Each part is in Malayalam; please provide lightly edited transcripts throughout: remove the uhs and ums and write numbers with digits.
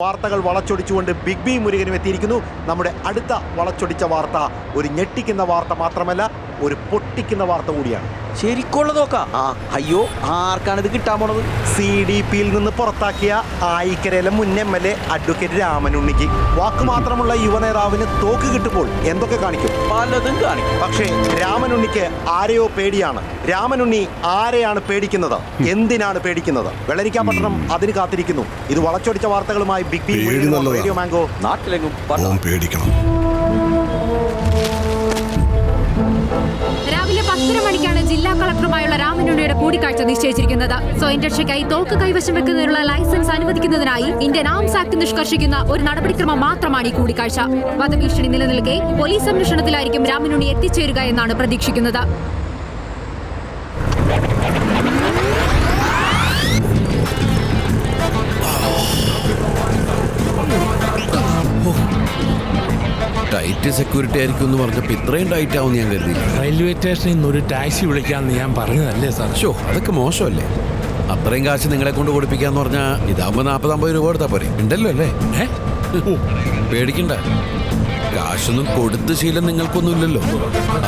വാർത്തകൾ വളച്ചൊടിച്ചുകൊണ്ട് ബിഗ് ബി മുരുകനും എത്തിയിരിക്കുന്നു. നമ്മുടെ അടുത്ത വളച്ചൊടിച്ച വാർത്ത ഒരു ഞെട്ടിക്കുന്ന വാർത്ത മാത്രമല്ല, ഒരു പൊട്ടിക്കുന്ന വാർത്ത കൂടിയാണ്. ശരിക്കുള്ളതോക്കാ. അയ്യോ, ആർക്കാണ് ഇത് കിട്ടാൻ പോണത്? CDPയിൽ നിന്ന് പുറത്താക്കിയ ആയിക്കരയിലെ മുൻ MLA അഡ്വക്കേറ്റ് രാമനുണ്ണിക്ക് വാക്ക് മാത്രമുള്ള യുവനേതാവിന് തോക്ക് കിട്ടുമ്പോൾ എന്തൊക്കെ കാണിക്കും? പലതും കാണിക്കും. പക്ഷേ രാമനുണ്ണിക്ക് ആരെയോ പേടിയാണ്. രാമനുണ്ണി ആരെയാണ് പേടിക്കുന്നത്? എന്തിനാണ് പേടിക്കുന്നത്? വെള്ളരിക്കാപട്ടണം അതിന് കാത്തിരിക്കുന്നു. ഇത് വളച്ചൊടിച്ച വാർത്തകളുമായി ബിഗ് ബി റേഡിയോ മാംഗോ. നാട്ടിലെങ്ങും പേടിക്കണം. രാവിലെ 10:30 മണിക്കാണ് ജില്ലാ കളക്ടറുമായുള്ള രാമനുണ്ണിയുടെ കൂടിക്കാഴ്ച നിശ്ചയിച്ചിരിക്കുന്നത്. സ്വയം രക്ഷയ്ക്കായി തോക്ക് കൈവശം വെക്കുന്നതിനുള്ള ലൈസൻസ് അനുവദിക്കുന്നതിനായി ഇന്ത്യൻ ആംസ് ആക്ട് നിഷ്കർഷിക്കുന്ന ഒരു നടപടിക്രമം മാത്രമാണ് ഈ കൂടിക്കാഴ്ച. വധഭീഷണി നിലനിൽക്കെ പോലീസ് സംരക്ഷണത്തിലായിരിക്കും രാമനുണ്ണി എത്തിച്ചേരുക എന്നാണ് പ്രതീക്ഷിക്കുന്നത്. ടൈറ്റ് സെക്യൂരിറ്റി ആയിരിക്കും എന്ന് പറഞ്ഞപ്പോൾ ഇത്രയും ടൈറ്റ് ആവും ഞാൻ കരുതി. റെയിൽവേ സ്റ്റേഷനിൽ നിന്ന് ഒരു ടാക്സി വിളിക്കാമെന്ന് ഞാൻ പറഞ്ഞതല്ലേ സാർ? ഷോ, അതൊക്കെ മോശമല്ലേ? അത്രയും കാശ് നിങ്ങളെ കൊണ്ട് കൊടുപ്പിക്കാന്ന് പറഞ്ഞാൽ ഇതാകുമ്പോൾ 40-50 രൂപ കൊടുത്താൽ പോരെ. ഉണ്ടല്ലോ അല്ലേ? പേടിക്കണ്ട, കാശൊന്നും കൊടുത്ത ശീലം നിങ്ങൾക്കൊന്നുമില്ലല്ലോ.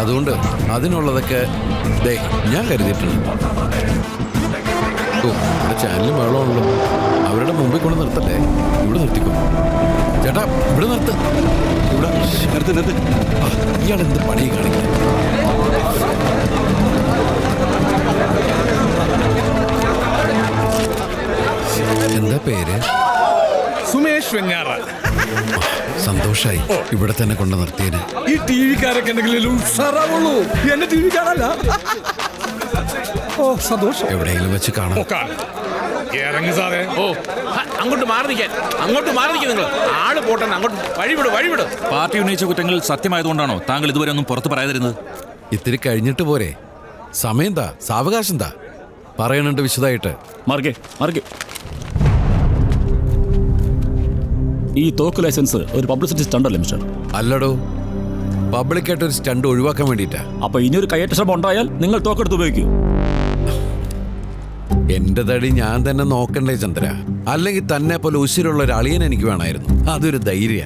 അതുകൊണ്ട് അതിനുള്ളതൊക്കെ ഞാൻ കരുതിയിട്ടുണ്ട്. ഓ, ഇവിടെ ചാനലും വെള്ളമുള്ളൂ. അവരുടെ മുമ്പിൽ കൊണ്ട് നിർത്തല്ലേ? ഇവിടെ നിർത്തിക്കോ ചേട്ടാ, ഇവിടെ നിർത്ത്. ഇവിടെ നിർത്ത്. ഇയാളെന്ത് പണി കാണിക്കുക? എന്താ പേര്? സുമേഷ് വെഞ്ഞാറ. സന്തോഷായി ഇവിടെ തന്നെ കൊണ്ട് നിർത്തിയതിന്. ഈ ടിവിക്കാരൊക്കെ എന്തെങ്കിലും ഉഷാറാവുള്ളൂ. എന്നെ ടിവിക്കാരല്ല. ഓ, സന്തോഷം. എവിടെയെങ്കിലും വെച്ച് കാണാം. ഇറങ്ങി സാറേ. ഓ, അങ്ങോട്ട് മാറി നിൽക്കാൻ. നിങ്ങൾ ആള് പോട്ടെ. അങ്ങോട്ട് വഴിവിട്. പാർട്ടി ഉന്നയിച്ച കുറ്റങ്ങൾ സത്യമായതുകൊണ്ടാണോ താങ്കൾ ഇതുവരെ ഒന്നും പുറത്ത് പറയാതിരുന്നത്? ഇത്തിരി കഴിഞ്ഞിട്ട് പോരെ? സമയം താ, സാവകാശം താ, പറയണുണ്ട് വിശദമായിട്ട്. മാർഗെ ഈ തോക്ക് ലൈസൻസ് ഒരു പബ്ലിസിറ്റി സ്റ്റണ്ടല്ലേ മിസ്റ്റർ? അല്ലടോ, പബ്ലിക്കായിട്ട് ഒരു സ്റ്റണ്ട് ഒഴിവാക്കാൻ വേണ്ടിയിട്ടാ. അപ്പൊ ഇനിയൊരു കയ്യേറ്റ ശ്രമം ഉണ്ടായാൽ നിങ്ങൾ തോക്കെടുത്ത് ഉപയോഗിക്കൂ. എന്റെ തടി ഞാൻ തന്നെ നോക്കണ്ടേ ചന്ദ്ര? അല്ലെങ്കിൽ തന്നെ പോലെ ഉശിരുള്ള ഒരു അളിയൻ എനിക്ക് വേണമായിരുന്നു. അതൊരു ധൈര്യ.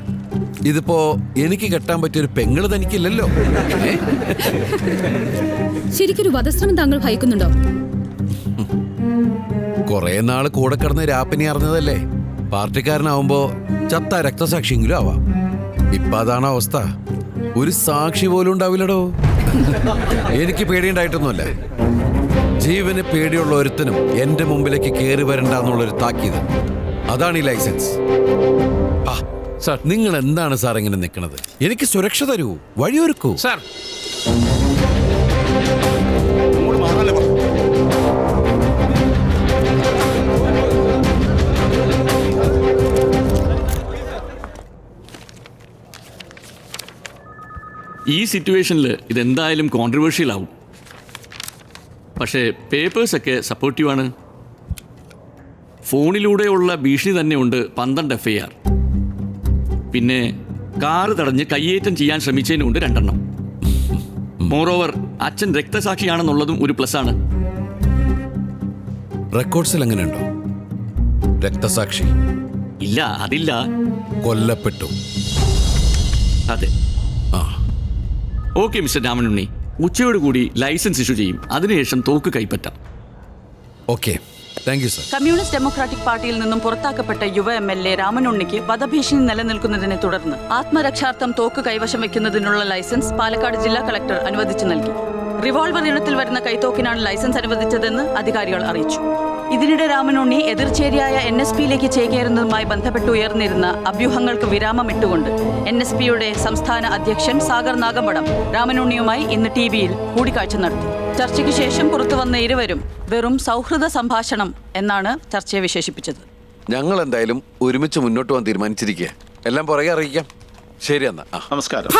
ഇതിപ്പോ എനിക്ക് കെട്ടാൻ പറ്റിയൊരു പെങ്ങള് തനിക്കില്ലല്ലോ. ശരിക്കൊരു വധശ്രമം താങ്കൾ ഭയക്കുന്നുണ്ടോ? കുറെ നാള് കൂടെ കിടന്ന് രാപ്പിനി അറിഞ്ഞതല്ലേ. പാർട്ടിക്കാരനാവുമ്പോ ചത്ത രക്തസാക്ഷിയെങ്കിലും ആവാം. ഇപ്പൊ അതാണ് അവസ്ഥ. ഒരു സാക്ഷി പോലും ഉണ്ടാവില്ലടോ. എനിക്ക് പേടിയുണ്ടായിട്ടൊന്നുമല്ല. ജീവന് പേടിയുള്ള ഒരുത്തനും എന്റെ മുമ്പിലേക്ക് കയറി വരണ്ടെന്നുള്ളൊരു താക്കീത്. അതാണ് ഈ ലൈസൻസ്. സാർ, നിങ്ങൾ എന്താണ് സാർ ഇങ്ങനെ നിൽക്കുന്നത്? എനിക്ക് സുരക്ഷ തരൂ, വഴിയൊരുക്കൂ. സാർ, ഈ സിറ്റുവേഷനിൽ ഇതെന്തായാലും കോൺട്രവേഴ്ഷ്യൽ ആവും. പക്ഷേ പേപ്പേഴ്സൊക്കെ സപ്പോർട്ടീവാണ്. ഫോണിലൂടെയുള്ള ഭീഷണി തന്നെ ഉണ്ട് 12 FIR. പിന്നെ കാറ് തടഞ്ഞ് കയ്യേറ്റം ചെയ്യാൻ ശ്രമിച്ചതിനുണ്ട് 2 എണ്ണം. മോറോവർ അച്ഛൻ രക്തസാക്ഷിയാണെന്നുള്ളതും ഒരു പ്ലസ്സാണ്. റെക്കോർഡ്സിൽ എങ്ങനെയുണ്ടോ രക്തസാക്ഷി? ഇല്ല, അതില്ല. കൊല്ലപ്പെട്ടു. അതെ. ഓക്കെ മിസ്റ്റർ രാമനുണ്ണി, ഉച്ചയോടുകൂടി ലൈസൻസ് ഇഷ്യൂ ചെയ്യും. അതിനുശേഷം തോക്ക് കൈപ്പറ്റാം. Okay, thank you sir. Communist democratic പാർട്ടിയിൽ നിന്നും പുറത്താക്കപ്പെട്ട യുവ MLA രാമനുണ്ണിക്ക് വധഭീഷണി നിലനിൽക്കുന്നതിനെ തുടർന്ന് ആത്മരക്ഷാർത്ഥം തോക്ക് കൈവശം വയ്ക്കുന്നതിനുള്ള ലൈസൻസ് പാലക്കാട് ജില്ലാ കളക്ടർ അനുവദിച്ചു നൽകി. റിവോൾവർ ഇനത്തിൽ വരുന്ന കൈത്തോക്കിനാണ് ലൈസൻസ് അനുവദിച്ചതെന്ന് അധികാരികൾ അറിയിച്ചു. ഇതിനിടെ രാമനുണ്ണി എതിർചേരിയായ NSPയിലേക്ക് ചേക്കേറുന്നതുമായി ബന്ധപ്പെട്ട് ഉയർന്നിരുന്ന അഭ്യൂഹങ്ങൾക്ക് വിരാമമിട്ടുകൊണ്ട് NSPയുടെ സംസ്ഥാന അധ്യക്ഷൻ സാഗർ നാഗമ്പടം രാമനുണ്ണിയുമായി ഇന്ന് TVയിൽ കൂടിക്കാഴ്ച നടത്തി. ചർച്ചയ്ക്ക് ശേഷം പുറത്തുവന്ന ഇരുവരും വെറും സൗഹൃദ സംഭാഷണം എന്നാണ് ചർച്ചയെ വിശേഷിപ്പിച്ചത്. ഞങ്ങൾ എന്തായാലും ഒരുമിച്ച് മുന്നോട്ട് പോകാൻ തീരുമാനിച്ചിരിക്കുക. എല്ലാം പുറകെ അറിയിക്കാം. ശരി എന്നാ. നമസ്കാരം.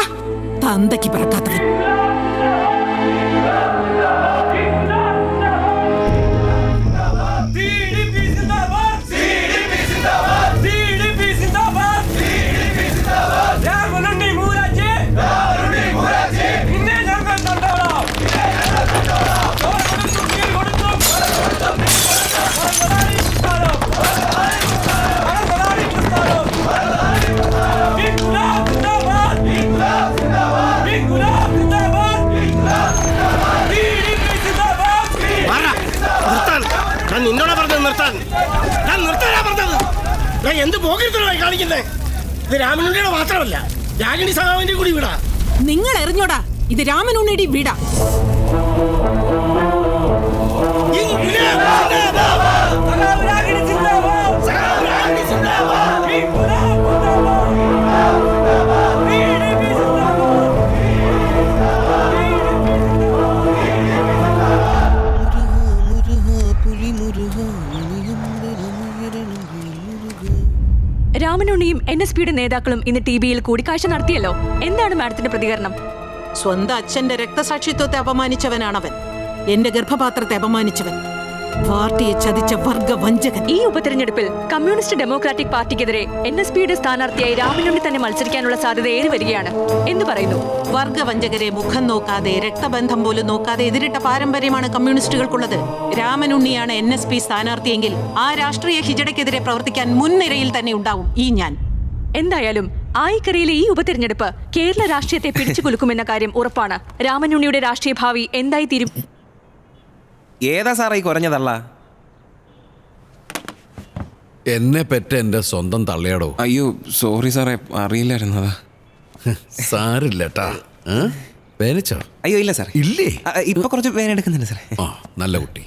എന്ത് പോകരുത്തരമായി കാണിക്കുന്നേ? ഇത് രാമനുണ്ണിയുടെ മാത്രമല്ല, രാഗിണി സഖാവിന്റെ കൂടി വീടാ. നിങ്ങൾ എറിഞ്ഞോടാ, ഇത് രാമനുണ്ണിയുടെ വീടാ. രാമനുണ്ണിയും NSPയുടെ നേതാക്കളും ഇന്ന് TVയിൽ കൂടിക്കാഴ്ച നടത്തിയല്ലോ. എന്താണ് മാഡത്തിന്റെ പ്രതികരണം? സ്വന്തം അച്ഛന്റെ രക്തസാക്ഷിത്വത്തെ അപമാനിച്ചവനാണവൻ. എന്റെ ഗർഭപാത്രത്തെ അപമാനിച്ചവൻ, പാർട്ടിയെ ചതിച്ച വർഗവഞ്ചകൻ. ഈ ഉപതെരഞ്ഞെടുപ്പിൽ കമ്മ്യൂണിസ്റ്റ് ഡെമോക്രാറ്റിക് പാർട്ടിക്കെതിരെ NSPയുടെ സ്ഥാനാർത്ഥിയായി രാമനുണ്ണി തന്നെ മത്സരിക്കാനുള്ള സാധ്യത ഏറി വരികയാണ് എന്ന് പറയുന്നു. വർഗവഞ്ചകരെ മുഖം നോക്കാതെ, രക്തബന്ധം പോലും നോക്കാതെ എതിരിട്ട പാരമ്പര്യമാണ് കമ്മ്യൂണിസ്റ്റുകൾക്കുള്ളത്. രാമനുണ്ണിയാണ് NSP സ്ഥാനാർത്ഥിയെങ്കിൽ ആ രാഷ്ട്രീയ ഹിജടയ്ക്കെതിരെ പ്രവർത്തിക്കാൻ മുൻനിരയിൽ തന്നെ ഉണ്ടാവും ഈ ഞാൻ. എന്തായാലും ആയിക്കരയിലെ ഈ ഉപതെരഞ്ഞെടുപ്പ് കേരള രാഷ്ട്രീയത്തെ പിടിച്ചുകുലുക്കുമെന്ന കാര്യം ഉറപ്പാണ്. രാമനുണ്ണിയുടെ രാഷ്ട്രീയ ഭാവി എന്തായി തീരും? ഏതാ സാറേ ഈ കുറഞ്ഞതല്ല? എന്നെ പെറ്റ എൻ്റെ സ്വന്തം തള്ളയാടോ. അയ്യോ സോറി സാറേ, അറിയില്ലായിരുന്നതാ. സാരില്ലട്ടാ. വേനച്ചോ? അയ്യോ ഇല്ല സാർ, ഇല്ലേ? ഇപ്പൊ കുറച്ച് വേന എടുക്കുന്നുണ്ട് സാറേ. ആ നല്ല കുട്ടി.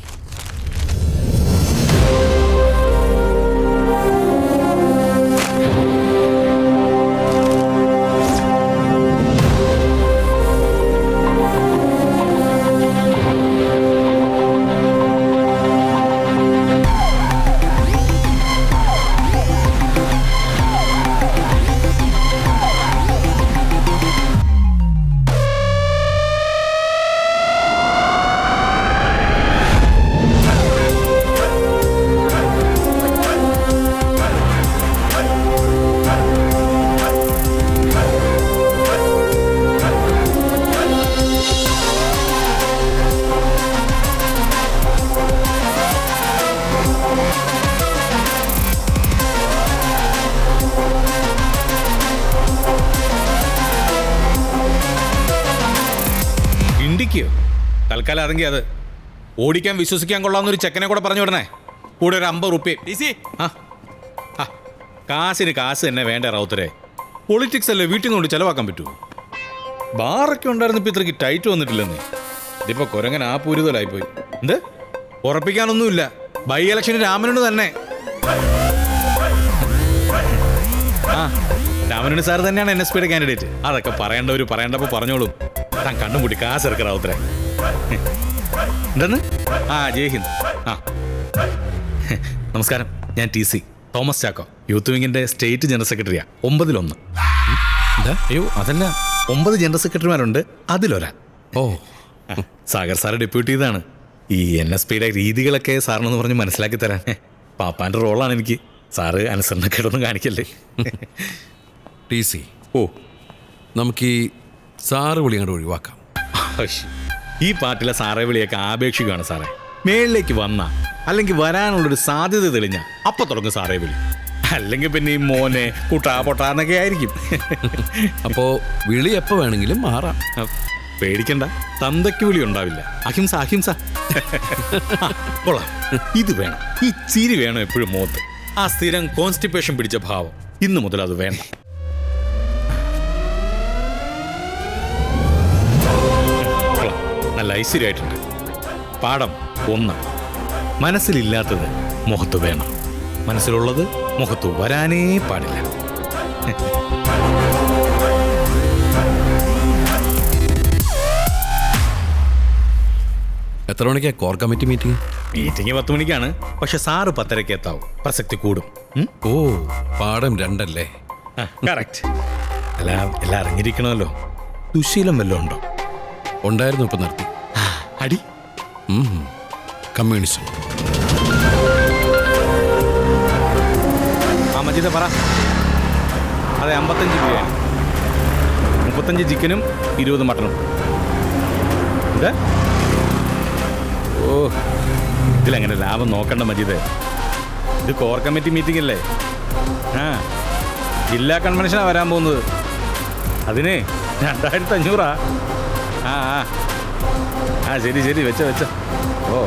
തൽക്കാലം അതെങ്കിൽ അത് ഓടിക്കാൻ വിശ്വസിക്കാൻ കൊള്ളാവുന്നൊരു ചെക്കനെ കൂടെ പറഞ്ഞു വിടണേ. കൂടെ ഒരു 50 റുപ്യ. കാശിന് കാശ് തന്നെ വേണ്ട റൗത്തരെ. പൊളിറ്റിക്സ് അല്ലേ വീട്ടിൽ നിന്നുകൊണ്ട് ചിലവാക്കാൻ പറ്റുമോ? ബാറൊക്കെ ഉണ്ടായിരുന്നപ്പോൾ ഇത്രയ്ക്ക് ടൈറ്റ് വന്നിട്ടില്ലെന്നേ. ഇതിപ്പോൾ കുരങ്ങൻ ആ പൂരിതലായിപ്പോയി. എന്ത് ഉറപ്പിക്കാനൊന്നുമില്ല. ബൈ ഇലക്ഷന് രാമനുണ്ണി തന്നെ. രാമനുണ്ണി സാർ തന്നെയാണ് NSPയുടെ കാൻഡിഡേറ്റ്. അതൊക്കെ പറയേണ്ടവർ പറയേണ്ടപ്പോൾ പറഞ്ഞോളും. താൻ കണ്ണും കൂടി കാശ് ഇറക്കുക റൗത്തരെ. എന്തെന്ന്? ജയ് ഹിന്ദ്. നമസ്കാരം, ഞാൻ TC തോമസ് ചാക്കോ, യൂത്ത് വിങ്ങിന്റെ സ്റ്റേറ്റ് ജനറൽ സെക്രട്ടറിയാ. 9-1. അയ്യോ അതല്ല, 9 ജനറൽ സെക്രട്ടറിമാരുണ്ട്, അതിലൊരാൾ. ഓ, സാഗർ സാറ് ഡെപ്യൂട്ടി ഇതാണ്. ഈ NSPയുടെ രീതികളൊക്കെ സാറിനെന്ന് പറഞ്ഞ് മനസ്സിലാക്കി തരാൻ പാപ്പാന്റെ റോളാണ് എനിക്ക്. സാറ് അനുസരണക്കേടൊന്നും കാണിക്കല്ലേ. TC, ഓ നമുക്ക് ഈ സാറ് വിളി അങ്ങോട്ട് ഒഴിവാക്കാം. ഈ പാർട്ടിയിലെ സാറേ വിളിയൊക്കെ ആപേക്ഷിക്കുകയാണ് സാറേ. മേളിലേക്ക് വന്ന അല്ലെങ്കിൽ വരാനുള്ളൊരു സാധ്യത തെളിഞ്ഞ അപ്പൊ തുടങ്ങും സാറേ വിളി. അല്ലെങ്കിൽ പിന്നെ ഈ മോനെ കൂട്ടാ പൊട്ടാന്നൊക്കെ ആയിരിക്കും. അപ്പോ വിളി എപ്പോ വേണമെങ്കിലും മാറാം. പേടിക്കണ്ട, തന്തയ്ക്ക് വിളി ഉണ്ടാവില്ല. അഹിംസ അഹിംസ. കൊള്ളാം, ഇത് വേണം. ഈ ചിരി വേണം എപ്പോഴും മുഖത്ത്. ആ സ്ഥിരം കോൺസ്റ്റിപ്പേഷൻ പിടിച്ച ഭാവം ഇന്നു മുതൽ അത് വേണ്ട. നല്ല ഐശ്വര്യമായിട്ടുണ്ട്. പാഠം 1: മനസ്സിലില്ലാത്തത് മുഖത്ത് വേണം, മനസ്സിലുള്ളത് മുഖത്ത് വരാനേ പാടില്ല. എത്ര മണിക്കാ കോർ കമ്മിറ്റി മീറ്റിംഗ്? 10 മണിക്കാണ്. പക്ഷെ സാറ് 10:30 എത്താവും. പ്രസക്തി കൂടും. ഓ, പാഠം 2 അല്ലേ? കറക്റ്റ്. എല്ലാം അറിഞ്ഞിരിക്കണമല്ലോ. ദുശീലം വല്ലതും ഉണ്ടോ? ഉണ്ടായിരുന്നു, ഇപ്പൊ നിർത്തി. അടി കമ്മ്യൂണിസം. മജീദ പറ. അതെ, 55 ബിരിയാണി, 35 ചിക്കനും 20 മട്ടനും. ഇത് ഓ, ഇതിലെങ്ങനെ ലാഭം നോക്കണ്ട മജീദ്. ഇത് കോർ കമ്മിറ്റി മീറ്റിംഗ് അല്ലേ? ജില്ലാ കൺവെൻഷനാണ് വരാൻ പോകുന്നത്. അതിന് 2500. ശരി വെച്ച. ഓ,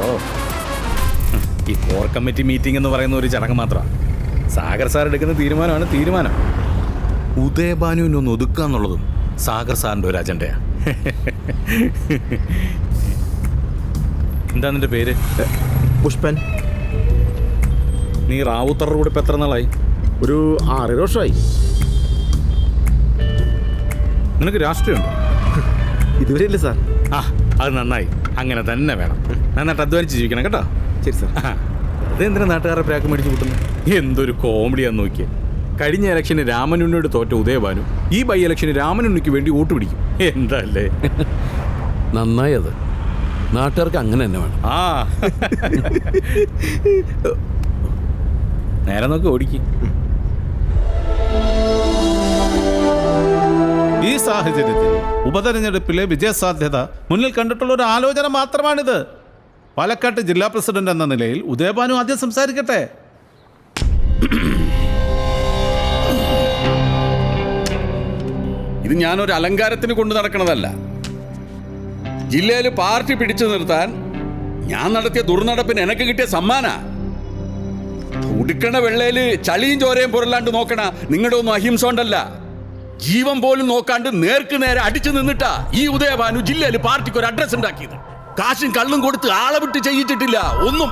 ഈ കോർ കമ്മിറ്റി മീറ്റിംഗ് എന്ന് പറയുന്ന ഒരു ചടങ്ങ് മാത്രമാണ്. സാഗർ സാർ എടുക്കുന്ന തീരുമാനമാണ് തീരുമാനം. ഉദയഭാനുവിനെ ഒന്ന് ഒതുക്കുക എന്നുള്ളതും സാഗർ സാറിൻ്റെ ഒരു അജണ്ടയാണ്. എന്താ നിന്റെ പേര്? പുഷ്പൻ. നീ റാവുത്തറുടെ കൂടെ ഇപ്പം എത്ര നാളായി? ഒരു 6 വർഷമായി. നിനക്ക് രാഷ്ട്രീയമുണ്ടോ? ഇതുവരെ ഇല്ല സാർ. ആ, അത് നന്നായി. അങ്ങനെ തന്നെ വേണം. നന്നായിട്ട് അധ്വാനിച്ച് ജീവിക്കണം കേട്ടോ. ശരി സാർ. അതെന്തിനാ നാട്ടുകാരുടെ പ്രാക്ക് മേടിച്ച് കൂട്ടുന്നത്? എന്തൊരു കോമഡിയാന്ന് നോക്കിയേ. കഴിഞ്ഞ ഇലക്ഷന് രാമനുണ്ണിയോട് തോറ്റ ഉദയഭാനു ഈ ബൈ ഇലക്ഷന് രാമനുണ്ണിക്ക് വേണ്ടി വോട്ട് പിടിക്കും. എന്തല്ലേ? നന്നായി. അത് നാട്ടുകാർക്ക് അങ്ങനെ തന്നെ വേണം. ആ, നേരെ നോക്കി ഓടിക്കും. ഈ സാഹചര്യത്തിൽ ഉപതെരഞ്ഞെടുപ്പിലെ വിജയസാധ്യത മുന്നിൽ കണ്ടിട്ടുള്ള ഒരു ആലോചന മാത്രമാണിത്. പാലക്കാട്ട് ജില്ലാ പ്രസിഡന്റ് എന്ന നിലയിൽ ഉദയഭാനു ആദ്യം സംസാരിക്കട്ടെ. ഇത് ഞാനൊരു അലങ്കാരത്തിന് കൊണ്ടു നടക്കണതല്ല. ജില്ലയിൽ പാർട്ടി പിടിച്ചു നിർത്താൻ ഞാൻ നടത്തിയ ദുർനടപ്പിന് എനിക്ക് കിട്ടിയ സമ്മാന. ഉടുക്കണ വെള്ളയില് ചളിയും ചോരയും പുറല്ലാണ്ട് നോക്കണ നിങ്ങളുടെ ഒന്നും അഹിംസ കൊണ്ടല്ല, ജീവൻ പോലും നോക്കാണ്ട് നേർക്ക് നേരെ അടിച്ചു നിന്നിട്ടാ ഈ ഉദയഭാനു ജില്ലയിൽ പാർട്ടിക്ക് ഒരു അഡ്രസ് ഉണ്ടാക്കിയത്. കാശും കള്ളും കൊടുത്ത് ആളെ വിട്ട് ചെയ്യിച്ചിട്ടില്ല, ഒന്നും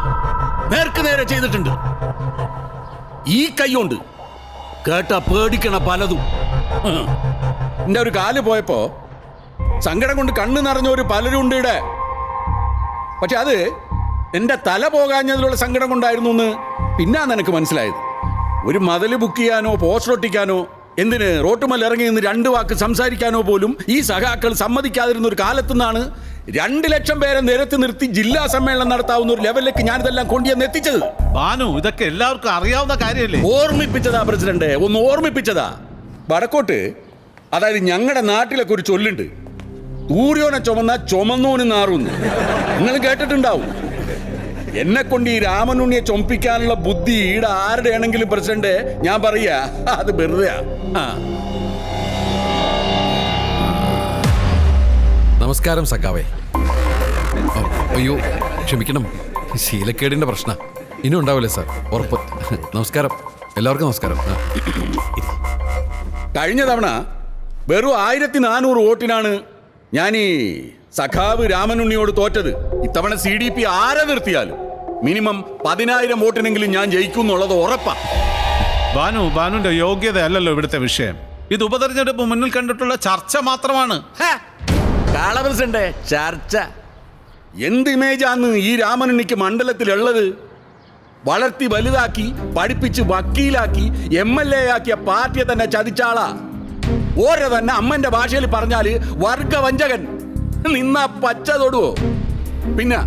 നേർക്ക് നേരെ ചെയ്തിട്ടുണ്ട്. ഈ കൈകൊണ്ട് കേട്ട പേടിക്കണ പലതും. എന്റെ ഒരു കാല് പോയപ്പോ സങ്കടം കൊണ്ട് കണ്ണ് നിറഞ്ഞ ഒരു പലരും ഉണ്ട് ഇവിടെ. പക്ഷെ അത് എന്റെ തല പോകാഞ്ഞതിലുള്ള സങ്കടം കൊണ്ടായിരുന്നു എന്ന് പിന്നാണ് എനിക്ക് മനസ്സിലായത്. ഒരു മതിൽ ബുക്ക് ചെയ്യാനോ പോസ്റ്റർ ഒട്ടിക്കാനോ, എന്തിന് റോട്ടുമല്ല ഇറങ്ങി നിന്ന് 2 വാക്ക് സംസാരിക്കാനോ പോലും ഈ സഖാക്കൾ സമ്മതിക്കാതിരുന്ന ഒരു കാലത്തുനിന്നാണ് 2 ലക്ഷം പേരെ നിരത്തി നിർത്തി ജില്ലാ സമ്മേളനം നടത്താവുന്ന ഒരു ലെവലിലേക്ക് ഞാനിതെല്ലാം കൊണ്ടുവന്ന് എത്തിച്ചത്. ഭാനു, ഇതൊക്കെ എല്ലാവർക്കും അറിയാവുന്ന കാര്യമല്ലേ? ഓർമ്മിപ്പിച്ചതാ പ്രസിഡന്റ്, ഒന്ന് ഓർമ്മിപ്പിച്ചതാ. വടക്കോട്ട്, അതായത് ഞങ്ങളുടെ നാട്ടിലൊക്കെ ഒരു ചൊല്ലുണ്ട്, ഊര്യോനെ ചുമന്ന ചുമന്നോന് നാറുന്ന്. നിങ്ങൾ കേട്ടിട്ടുണ്ടാവും. എന്നെ കൊണ്ട് ഈ രാമനുണ്ണിയെ ചൊമ്പിക്കാനുള്ള ബുദ്ധി ഈടെ ആരുടെ ആണെങ്കിലും പ്രസിഡന്റ്, ഞാൻ പറയാ അത് വെറുതെയാ. നമസ്കാരം സഖാവേ. അയ്യോ ക്ഷമിക്കണം, ശീലക്കേടിന്റെ പ്രശ്നം ഇനി ഉണ്ടാവില്ലേ സാർ, ഉറപ്പ്. നമസ്കാരം, എല്ലാവർക്കും നമസ്കാരം. കഴിഞ്ഞ തവണ വെറും 1400 വോട്ടിനാണ് ഞാൻ ഈ സഖാവ് രാമനുണ്ണിയോട് തോറ്റത്. ഇത്തവണ CDP ആരെ നിർത്തിയാലും മിനിമം 10,000 വോട്ടിനെങ്കിലും ഞാൻ ജയിക്കും എന്നുള്ളത് ഉറപ്പാ. ഭാനുവിന്റെ യോഗ്യതയല്ലല്ലോ ഇവിടുത്തെ വിഷയം. ഇത് ഉപതെരഞ്ഞെടുപ്പ് മുന്നിൽ കണ്ടിട്ടുള്ള ചർച്ച മാത്രമാണ്. പ്രസിഡന്റ്, ചർച്ച എന്ത് ഇമേജാന്ന് ഈ രാമനുണ്ണിക്ക് മണ്ഡലത്തിലുള്ളത്? വളർത്തി വലുതാക്കി പഠിപ്പിച്ച് വക്കീലാക്കി MLA ആക്കിയ പാർട്ടിയെ തന്നെ ചതിച്ചാളാ. ഓരോ തന്നെ അമ്മന്റെ ഭാഷയിൽ പറഞ്ഞാല് വർഗവഞ്ചകൻ. നിന്നാ പച്ച തൊടുവോ? പിന്നെ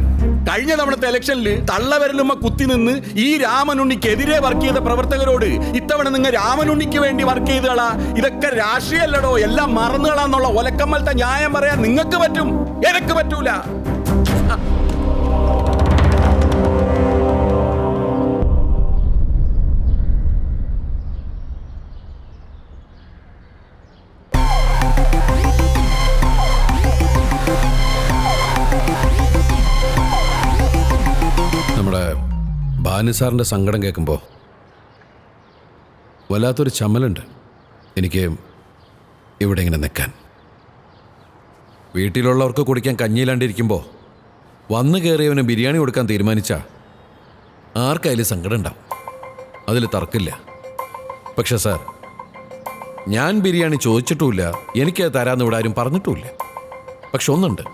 കഴിഞ്ഞ തവണത്തെ ഇലക്ഷനിൽ തള്ളവരലുമ്മ കുത്തി നിന്ന് ഈ രാമനുണ്ണിക്കെതിരെ വർക്ക് ചെയ്ത പ്രവർത്തകരോട് ഇത്തവണ നിങ്ങൾ രാമനുണ്ണിക്ക് വേണ്ടി വർക്ക് ചെയ്തകളാ, ഇതൊക്കെ രാഷ്ട്രീയമല്ലടോ, എല്ലാം മറന്നുകളാന്നുള്ള ഒലക്കമ്മലത്തെ ന്യായം പറയാൻ നിങ്ങൾക്ക് പറ്റും, എനിക്ക് പറ്റൂല. നമ്മുടെ ഭാനു സാറിൻ്റെ സങ്കടം കേൾക്കുമ്പോൾ വല്ലാത്തൊരു ചമ്മലുണ്ട് എനിക്ക് ഇവിടെ ഇങ്ങനെ നിൽക്കാൻ. വീട്ടിലുള്ളവർക്ക് കുടിക്കാൻ കഞ്ഞിയിലാണ്ടിരിക്കുമ്പോൾ വന്നു കയറിയവന് ബിരിയാണി കൊടുക്കാൻ തീരുമാനിച്ചാൽ ആർക്കായാലും സങ്കടം ഉണ്ടാവും, അതിൽ തർക്കമില്ല. പക്ഷെ സാർ, ഞാൻ ബിരിയാണി ചോദിച്ചിട്ടുമില്ല, എനിക്കത് തരാമെന്ന് ഇവിടെ ആരും പറഞ്ഞിട്ടുമില്ല. പക്ഷെ ഒന്നുണ്ട്,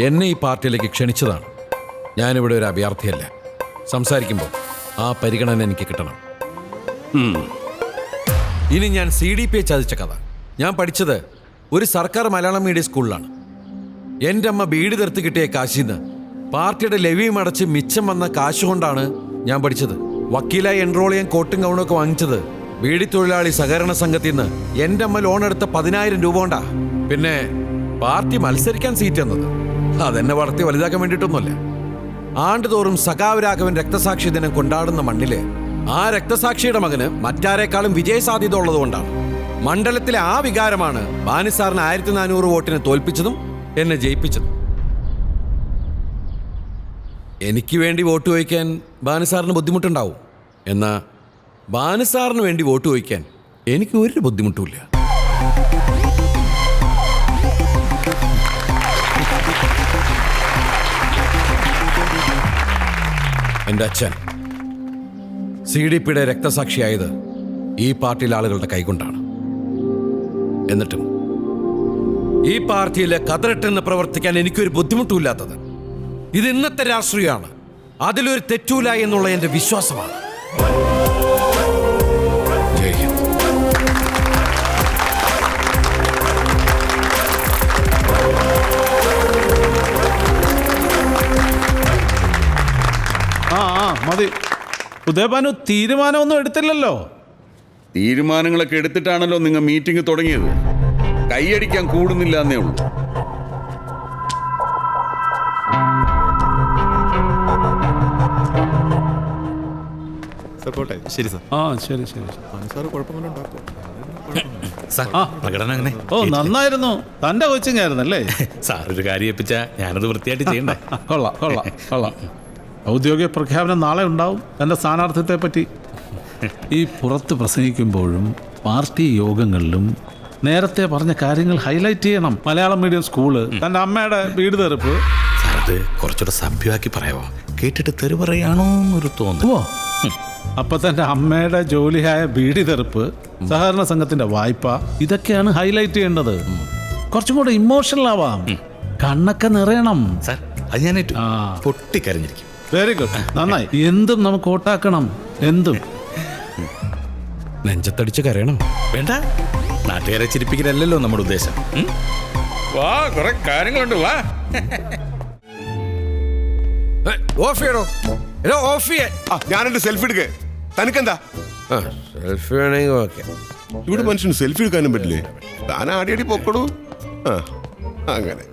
എന്നെ ഈ പാർട്ടിയിലേക്ക് ക്ഷണിച്ചതാണ്. ഞാനിവിടെ ഒരു അഭയാർത്ഥിയല്ല. സംസാരിക്കുമ്പോൾ ആ പരിഗണന എനിക്ക് കിട്ടണം. ഇനി ഞാൻ CDP ചതിച്ച കഥ. ഞാൻ പഠിച്ചത് ഒരു സർക്കാർ മലയാളം മീഡിയം സ്കൂളിലാണ്. എൻ്റെ അമ്മ ബീഡി തീർത്ത് കിട്ടിയ കാശിന്ന് പാർട്ടിയുടെ ലെവിയും അടച്ച് മിച്ചം വന്ന കാശ് കൊണ്ടാണ് ഞാൻ പഠിച്ചത്. വക്കീലായി എൻറോൾ ചെയ്യാൻ കോട്ടും ഗൗണൊക്കെ വാങ്ങിച്ചത് ബീഡി തൊഴിലാളി സഹകരണ സംഘത്തിൽ നിന്ന് എൻ്റെ അമ്മ ലോൺ എടുത്ത 10,000 രൂപ കൊണ്ടാ. പിന്നെ പാർട്ടി മത്സരിക്കാൻ സീറ്റ് തന്നത് അതെന്നെ വളർത്തി വലുതാക്കാൻ വേണ്ടിയിട്ടൊന്നുമല്ല. ആണ്ടുതോറും സഖാവ് രാഘവൻ രക്തസാക്ഷി ദിനം കൊണ്ടാടുന്ന മണ്ണില് ആ രക്തസാക്ഷിയുടെ മകന് മറ്റാരേക്കാളും വിജയസാധ്യത ഉള്ളതുകൊണ്ടാണ്. മണ്ഡലത്തിലെ ആ വികാരമാണ് ഭാനു സാറിന് 1400 വോട്ടിനെ തോൽപ്പിച്ചതും എന്നെ ജയിപ്പിച്ചതും. എനിക്ക് വേണ്ടി വോട്ട് ചോദിക്കാൻ ഭാനു സാറിന് ബുദ്ധിമുട്ടുണ്ടാവും. എന്നാൽ ബാനുസാറിന് വേണ്ടി വോട്ട് ചോദിക്കാൻ എനിക്ക് ഒരു ബുദ്ധിമുട്ടുമില്ല. എൻ്റെ അച്ഛൻ CDPയുടെ രക്തസാക്ഷിയായത് ഈ പാർട്ടിയിലെ ആളുകളുടെ കൈകൊണ്ടാണ്. എന്നിട്ടും ഈ പാർട്ടിയിലെ കതറിട്ടെന്ന് പ്രവർത്തിക്കാൻ എനിക്കൊരു ബുദ്ധിമുട്ടുമില്ലാത്തത് ഇത് ഇന്നത്തെ രാഷ്ട്രീയമാണ്. അതിലൊരു തെറ്റൂല എന്നുള്ള എൻ്റെ വിശ്വാസമാണ്. ജയ് ഹിന്ദ്. മതി. ഉദയഭാനു തീരുമാനമൊന്നും എടുത്തില്ലല്ലോ. തീരുമാനങ്ങളൊക്കെ എടുത്തിട്ടാണല്ലോ നിങ്ങൾ മീറ്റിംഗ് തുടങ്ങിയത്. കൈയടിക്കാൻ കൂടുന്നില്ല എന്നേ ഉള്ളൂ. ശരി സാർ. ശരി. പ്രകടനം അങ്ങനെ. നന്നായിരുന്നു. തന്റെ കോച്ചിങ് ആയിരുന്നല്ലേ? സാർ ഒരു കാര്യം ഏൽപ്പിച്ചാ ഞാനത് വൃത്തിയായിട്ട് ചെയ്യണ്ടേ? കൊള്ളാം. ഔദ്യോഗിക പ്രഖ്യാപനം നാളെ ഉണ്ടാവും തന്റെ സ്ഥാനാർത്ഥിത്വത്തെ പറ്റി. ഈ പുറത്ത് പ്രസംഗിക്കുമ്പോഴും പാർട്ടി യോഗങ്ങളിലും നേരത്തെ പറഞ്ഞ കാര്യങ്ങൾ ഹൈലൈറ്റ് ചെയ്യണം. മലയാളം മീഡിയം സ്കൂള്, തന്റെ അമ്മയുടെ വീട് തെറുപ്പ്. അത് കുറച്ചുകൂടെ സഭ്യമാക്കി പറയാമോ? കേട്ടിട്ട് തെറി പറയാണോ എന്നൊരു തോന്നുന്നു. അപ്പൊ തന്റെ അമ്മയുടെ ജോലിയായ ബീഡി തെറുപ്പ്, സഹകരണ സംഘത്തിന്റെ വായ്പ, ഇതൊക്കെയാണ് ഹൈലൈറ്റ് ചെയ്യേണ്ടത്. കുറച്ചും കൂടെ ഇമോഷണൽ ആവാം. കണ്ണൊക്കെ നിറയണം. സാർ അത് ഞാൻ പൊട്ടിക്കരഞ്ഞിരിക്കും. വെരി ഗുഡ്, നന്നായി. എന്തും നമുക്ക് ഓട്ടാക്കണം. എന്തും നെഞ്ചത്തടിച്ച് കരയണം. വേണ്ട, നാട്ടുകാരെ ചിരിപ്പിക്കലല്ലോ നമ്മുടെ ഉദ്ദേശം. വാ, കുറെ കാര്യങ്ങളുണ്ട്. വാ, ഞാനെന്റെ സെൽഫി എടുക്കേ. തനിക്കെന്താ? സെൽഫി വേണമെങ്കിൽ ഓക്കെ. ഇവിടെ മനുഷ്യന് സെൽഫി എടുക്കാനും പറ്റില്ലേ? താൻ ആടിയടി പൊക്കടൂ. അങ്ങനെ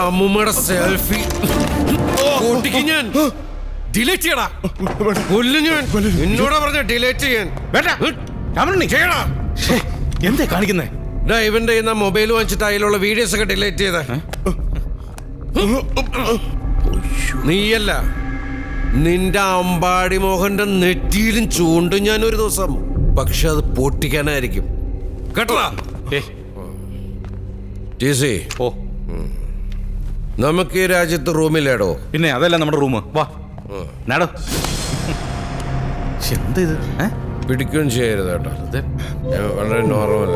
അമ്മൂമ്മയുടെ സെൽഫി ഞാൻ ഡിലീറ്റ് ചെയ്യടാ. ഞാൻ എന്നോടാ പറഞ്ഞ ഡിലീറ്റ് ചെയ്യാൻ. എന്താ കാണിക്കുന്നേ? ഇവന്റെ മൊബൈൽ വാങ്ങിച്ചിട്ട് അതിലുള്ള വീഡിയോസ് ഒക്കെ ഡിലീറ്റ് ചെയ്ത നീയല്ല, നിന്റെ അമ്പാടി മോഹന്റെ നെറ്റിയിലും ചൂണ്ടും ഞാൻ ഒരു ദിവസം. പക്ഷെ അത് പൊട്ടിക്കാനായിരിക്കും കേട്ടടാ. ഓ, നമുക്ക് ഈ രാജ്യത്ത് റൂമില്ലേടോ? പിന്നെ അതല്ല നമ്മുടെ റൂം. വാ നാടോ. എന്താ ഇത്? പിടിക്കുകയും ചെയ്യരുത് കേട്ടോ. വളരെ നോർമൽ.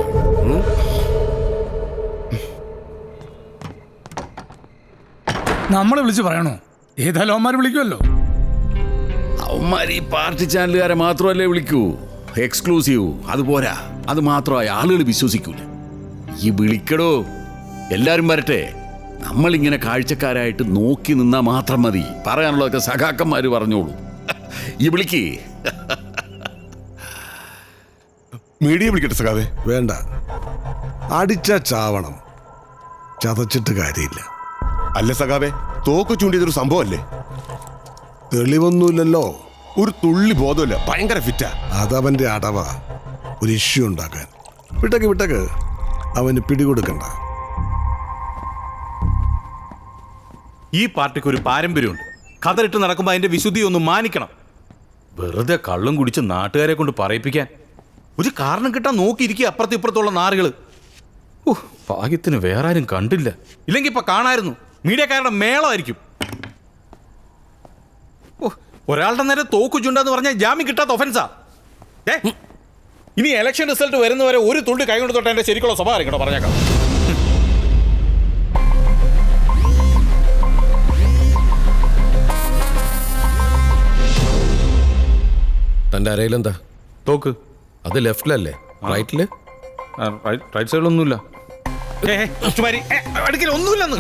നമ്മളെ വിളിച്ച് പറയണോ? ഏതായാലും അവന്മാർ വിളിക്കുമല്ലോ. അവന്മാർ ഈ പാർട്ടി ചാനലുകാരെ മാത്രമല്ലേ വിളിക്കൂ. എക്സ്ക്ലൂസീവ് അതുപോരാ. അത് മാത്രമായി ആളുകൾ വിശ്വസിക്കൂല. ഈ വിളിക്കടോ, എല്ലാരും വരട്ടെ. നമ്മളിങ്ങനെ കാഴ്ചക്കാരായിട്ട് നോക്കി നിന്നാ മാത്രം മതി. പറയാനുള്ളതൊക്കെ സഖാക്കന്മാര് പറഞ്ഞോളൂ. ഈ വിളിക്ക്. മീഡിയ വിളിക്കട്ടെ സഖാവേ? വേണ്ട, അടിച്ച ചാവണം, ചതച്ചിട്ട് കാര്യമില്ല. അല്ല സഖാവേ, തോക്ക് ചൂണ്ടിയതൊരു സംഭവമല്ലേ? തെളിവൊന്നുമില്ലല്ലോ. ഒരു തുള്ളി ബോധമില്ല. ഭയങ്കര ഫിറ്റാ. അതവന്റെ അടവ ഒരു ഇഷ്യൂ ഉണ്ടാക്കാൻ. വിട്ടക്ക് അവന് പിടികൊടുക്കണ്ട. ഈ പാർട്ടിക്ക് ഒരു പാരമ്പര്യമുണ്ട്. കതറിട്ട് നടക്കുമ്പോൾ അതിന്റെ വിശുദ്ധി ഒന്ന് മാനിക്കണം. വെറുതെ കള്ളും കുടിച്ച് നാട്ടുകാരെ കൊണ്ട് പറയിപ്പിക്കാൻ ഒരു കാരണം കിട്ടാൻ നോക്കിയിരിക്കുക അപ്പുറത്ത് ഇപ്പുറത്തുള്ള നാറുകൾ. ഭാഗ്യത്തിന് വേറെ ആരും കണ്ടില്ല. ഇല്ലെങ്കിൽ ഇപ്പൊ കാണായിരുന്നു. മീഡിയക്കാരുടെ മേളമായിരിക്കും. ഒരാളുടെ നേരെ തോക്കു ചുണ്ടെന്ന് പറഞ്ഞാൽ ജാമ്യം കിട്ടാത്ത ഒഫൻസാ. ഇനി ഇലക്ഷൻ റിസൾട്ട് വരുന്നവരെ ഒരു തുള്ളി കൈകൊണ്ട് തൊട്ട് എന്റെ ശരിക്കുള്ള സ്വഭാവം ആയിരിക്കണോ പറഞ്ഞേക്കാം. തന്റെ അരയിലെന്താ? തോക്ക്. അത് ലെഫ്റ്റിലല്ലേ? റൈറ്റില്? റൈറ്റ് സൈഡിലൊന്നുമില്ല. ഒന്നുമില്ലെന്ന്.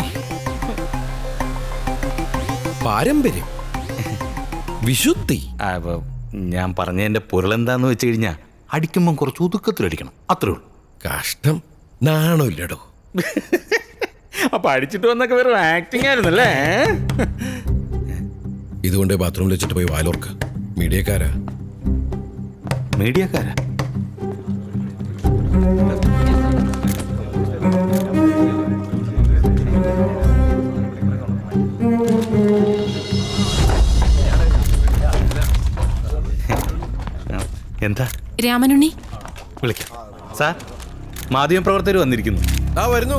പാരമ്പര്യം, വിശുദ്ധി. ഞാൻ പറഞ്ഞതിന്റെ പൊരുളെന്താന്ന് വെച്ച് കഴിഞ്ഞാൽ അടിക്കുമ്പം കുറച്ച് ഒതുക്കത്തിലടിക്കണം, അത്രേ ഉള്ളൂ. കഷ്ടം, നാണമില്ലടോ. അപ്പൊ അടിച്ചിട്ട് വന്നൊക്കെ വെറും ആക്ടിങ് ആയിരുന്നല്ലേ? ഇതുകൊണ്ട് ബാത്റൂമിൽ വെച്ചിട്ട് പോയി വാലോർക്ക്. മീഡിയക്കാരാ. എന്താ രാമനുണ്ണി വിളിക്കാം സാർ. മാധ്യമപ്രവർത്തകർ വന്നിരിക്കുന്നു. വരുന്നു.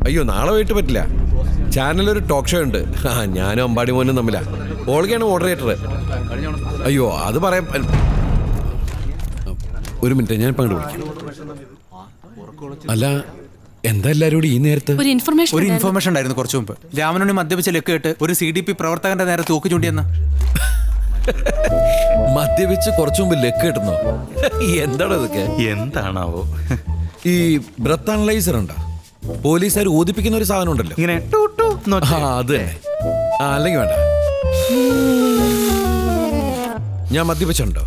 അയ്യോ നാളെ പോയിട്ട് പറ്റില്ല. ചാനലൊരു ടോക്ക് ഷോ ഉണ്ട്. ഞാനും അമ്പാടി മോനും തമ്മിലാ. ഓൾഗയാണ് മോഡറേറ്റർ. അയ്യോ അത് പറയാം. ഒരു മിനിറ്റ്, ഞാൻ ഇപ്പം അങ്ങോട്ട് വിളിക്കാം. അല്ല എന്താ എല്ലാരും കൂടി ഈ നേരത്ത്? ഒരു ഇൻഫർമേഷൻ ഉണ്ടായിരുന്നു കുറച്ചു മുമ്പ്. രാമനുണ്ണി മദ്യപിച്ച ലക്ക് കേട്ട് ഒരു CDP പ്രവർത്തകന്റെ നേരെ തൂക്കി ചൂണ്ടിയെന്ന്. മദ്യപിച്ച് കുറച്ചു മുമ്പ് ലക്ക് കിട്ടുന്നോ? എന്താണോ ഇതൊക്കെ? എന്താണാവോ? ഈ ബ്രത്ത് അനലൈസർ ഉണ്ടോ? പോലീസുകാർ ഊതിപ്പിക്കുന്ന ഒരു സാധനം ഉണ്ടല്ലോ ഇങ്ങനെ. അത് തന്നെ. അല്ലെങ്കിൽ വേണ്ട. ഞാൻ മദ്യപിച്ചുണ്ടോ?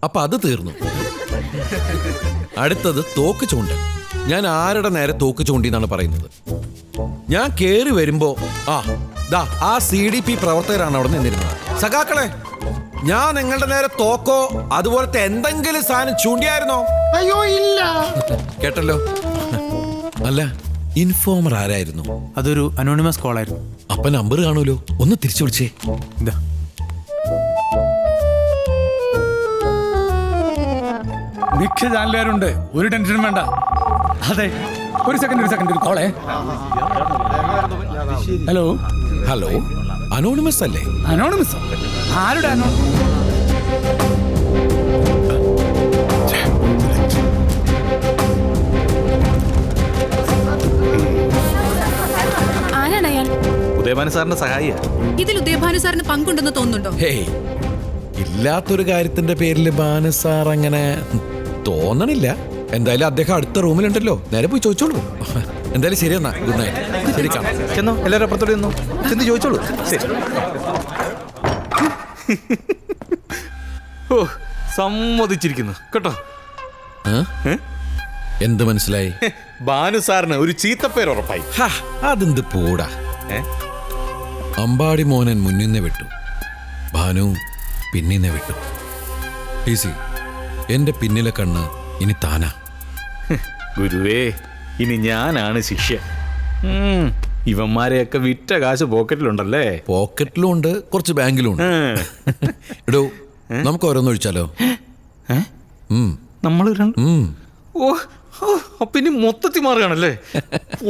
അപ്പൊ അത് തീർന്നു. അടുത്തത് തോക്ക് ചൂണ്ടൽ. ഞാൻ ആരുടെ നേരെ തോക്ക് ചൂണ്ടി എന്നാണ് പറയുന്നത്? ഞാൻ കേറി വരുമ്പോ ആ CDP പ്രവർത്തകരാണ് അവിടെ നിന്നിരുന്നത്. സഖാക്കളെ, ഞാൻ നിങ്ങളുടെ നേരെ തോക്കോ അതുപോലത്തെ എന്തെങ്കിലും സാധനം ചൂണ്ടിയായിരുന്നോ? അയ്യോ ഇല്ല. കേട്ടല്ലോ. അല്ല ഇൻഫോമർ ആരായിരുന്നു? അതൊരു അനോണിമസ് കോൾ ആയിരുന്നു. അപ്പൊ നമ്പർ കാണൂലോ, ഒന്ന് തിരിച്ചു വിളിച്ചേ. ഇതാ മിക്ക ചാനലുകാരുണ്ട്, ഒരു ടെൻഷനും വേണ്ട. അതെ, ഒരു സെക്കൻഡ് ഒരു കോളേ. ഹലോ അനോണിമസ് അല്ലേ? അനോണിമസ്? ആരുടെ ആരാണ് അയാൾ? ഉദയഭാനു സാറിന്റെ സഹായിയാ. ഇതിൽ ഉദയഭാനു സാറിന് പങ്കുണ്ടെന്ന് തോന്നുന്നുണ്ടോ? ഹേയ്, ഇല്ലാത്തൊരു കാര്യത്തിന്റെ പേരിൽ ഭാനു സാർ അങ്ങനെ തോന്നണില്ല. എന്തായാലും അദ്ദേഹം അടുത്ത റൂമിലുണ്ടല്ലോ, നേരെ പോയി ചോദിച്ചോളൂ. എന്തായാലും ശരി എന്നാ, ഗുഡ് നൈറ്റ്. ശരി, കാണാം. ചെന്നോ, എല്ലാവരും അപ്പുറത്തോടെ ചെന്നോ, ചെന്ന് ചോദിച്ചോളൂ. ശരി. ഓ, സമ്മതിച്ചിരിക്കുന്നു കേട്ടോ. എന്ത് മനസ്സിലായി? ഭാനു സാറിന് ഒരു ചീത്തപ്പേര് ഉറപ്പായി. അതെന്ത് പോടാ. അമ്പാടി മോനൻ മുന്നിന്നെ വിട്ടു, ഭാനു പിന്നിന്നെ വിട്ടു. ഈസി, എന്റെ പിന്നിലെ കണ്ണ് ഇനി താനാ. ഗുരുവേ, ഇനി ഞാനാണ് ശിഷ്യ. ഇവന്മാരെയൊക്കെ വിറ്റ കാശ് പോക്കറ്റിലുണ്ടല്ലേ? പോക്കറ്റിലും ഉണ്ട്, കുറച്ച് ബാങ്കിലും ഉണ്ട്. എടോ, നമുക്ക് ഓരോന്ന് ഒഴിച്ചാലോ? നമ്മൾ അപ്പൊ ഇനി മൊത്തത്തിൽ മാറുകയാണല്ലേ?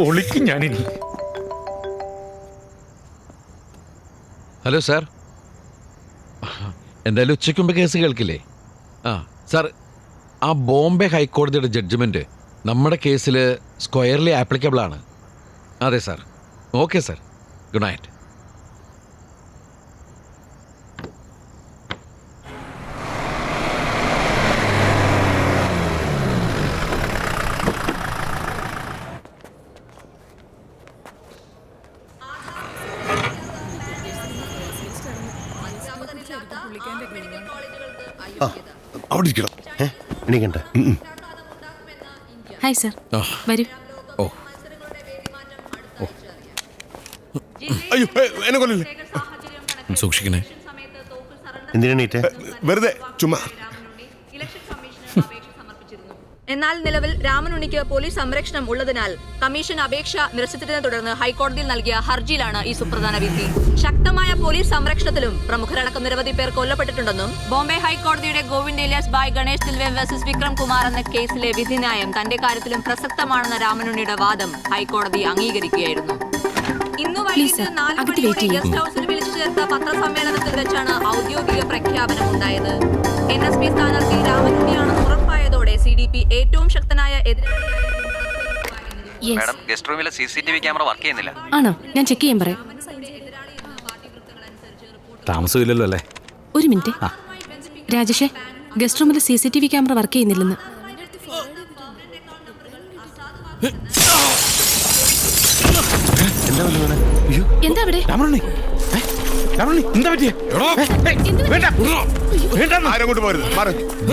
ഒളിക്കും ഞാനിനി. ഹലോ സാർ, എന്തായാലും ഉച്ചയ്ക്ക് മുമ്പ് കേസ് കേൾക്കില്ലേ? സാർ, ആ ബോംബെ ഹൈക്കോടതിയുടെ ജഡ്ജ്മെന്റ് നമ്മുടെ കേസിൽ സ്ക്വയർലി ആപ്ലിക്കബിൾ ആണ്. അതെ sir. Okay sir, good night. അവിടെ ഇരിക്കണം. എണീക്കണ്ട. ഹായ് സർ, വരൂ. അയ്യോ, എന്നെ കൊല്ലല്ലേ. സൂക്ഷിക്കണേ. എന്തിനാ? വെറുതെ ചുമ്മാ. എന്നാൽ നിലവിൽ രാമനുണ്ണിക്ക് പോലീസ് സംരക്ഷണം ഉള്ളതിനാൽ കമ്മീഷൻ അപേക്ഷ നിരസിച്ചതിനെ തുടർന്ന് ഹൈക്കോടതിയിൽ നൽകിയ ഹർജിയിലാണ് ഈ സുപ്രധാന വിധി. ശക്തമായ പോലീസ് സംരക്ഷണത്തിലും പ്രമുഖരടക്കം നിരവധി പേർ കൊല്ലപ്പെട്ടിട്ടുണ്ടെന്നും ബോംബെ ഹൈക്കോടതിയുടെ ഗോവിന്ദ് ഏലിയാസ് ബായ് ഗണേഷ് ദിൽവെ വേഴ്സസ് വിക്രം കുമാർ എന്ന കേസിലെ വിധിന്യായം തന്റെ കാര്യത്തിലും പ്രസക്തമാണെന്ന രാമനുണ്ണിയുടെ വാദം ഹൈക്കോടതി അംഗീകരിക്കുകയായിരുന്നു. ഇന്ന് വൈകിട്ട് 4 മണിയോടെ ഗസ്റ്റ് ഹൌസിൽ വിളിച്ചു ചേർത്ത പത്രസമ്മേളനത്തിൽ വെച്ചാണ് ഔദ്യോഗിക പ്രഖ്യാപനം ഉണ്ടായത്. NSP സ്ഥാനാർത്ഥി രാമനുണ്ണിയാണെന്ന് ഉറപ്പായതോടെ CDP ഏറ്റവും ശക്തനായ ഗസ്റ്റ് റൂമിലെ CCTV ക്യാമറ വർക്ക് ചെയ്യുന്നില്ല. ആണോ? ഞാൻ ചെക്ക് ചെയ്യാൻ പറയാം. താമസമില്ലല്ലോ അല്ലേ? ഒരു മിനിറ്റ് രാജേഷേ, ഗസ്റ്റ് റൂമിലെ CCTV ക്യാമറ വർക്ക് ചെയ്യുന്നില്ലെന്ന്. എന്താ അവിടെ?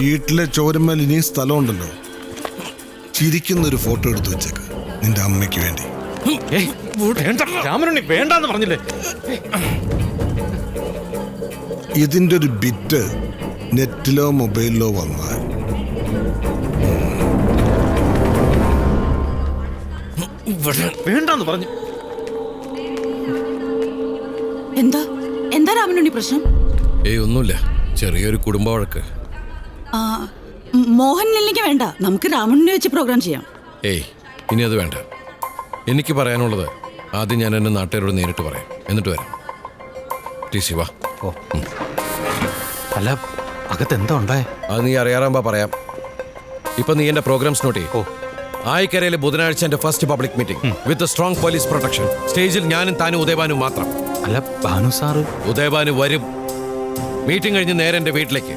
വീട്ടിലെ ചോരമ്മൽ ഇനിയും സ്ഥലമുണ്ടല്ലോ. ചിരിക്കുന്നൊരു ഫോട്ടോ എടുത്തു വെച്ചേക്ക് നിന്റെ അമ്മയ്ക്ക് വേണ്ടി. രാമനുണ്ണി വേണ്ടെന്ന് പറഞ്ഞില്ലേ? ഇതിന്റെ ഒരു ബിറ്റ് നെറ്റിലോ മൊബൈലിലോ വന്നാൽ വേണ്ടെന്ന് പറഞ്ഞു. എന്താ എന്താ രാമനുണ്ണി പ്രശ്നം? ഒന്നുമില്ല, ചെറിയൊരു കുടുംബ വഴക്ക്. മോഹൻലാലിലേക്ക് വേണ്ട, നമുക്ക് രാമനുണ്ണി വെച്ച് പ്രോഗ്രാം ചെയ്യാം. ഇനി അത് വേണ്ട. എനിക്ക് പറയാനുള്ളത് ആദ്യം ഞാൻ എൻ്റെ നാട്ടുകാരോട് നേരിട്ട് പറയാം, എന്നിട്ട് വരാം. ശിവ, അല്ല അകത്ത് എന്താ ഉണ്ടായേ? അത് നീ അറിയാറാകുമ്പോ പറയാം. ഇപ്പൊ നീ എന്റെ പ്രോഗ്രാംസ് നോട്ട് ചെയ്യും. ആയിക്കരയിലെ ബുധനാഴ്ച എന്റെ first public meeting with strong police protection. സ്റ്റേജിൽ ഞാനും താനും ഉദയഭാനും മാത്രം. അല്ല ഭാനു സാറ്? ഉദയഭാനു വരും. മീറ്റിംഗ് കഴിഞ്ഞ് നേരെ എന്റെ വീട്ടിലേക്ക്.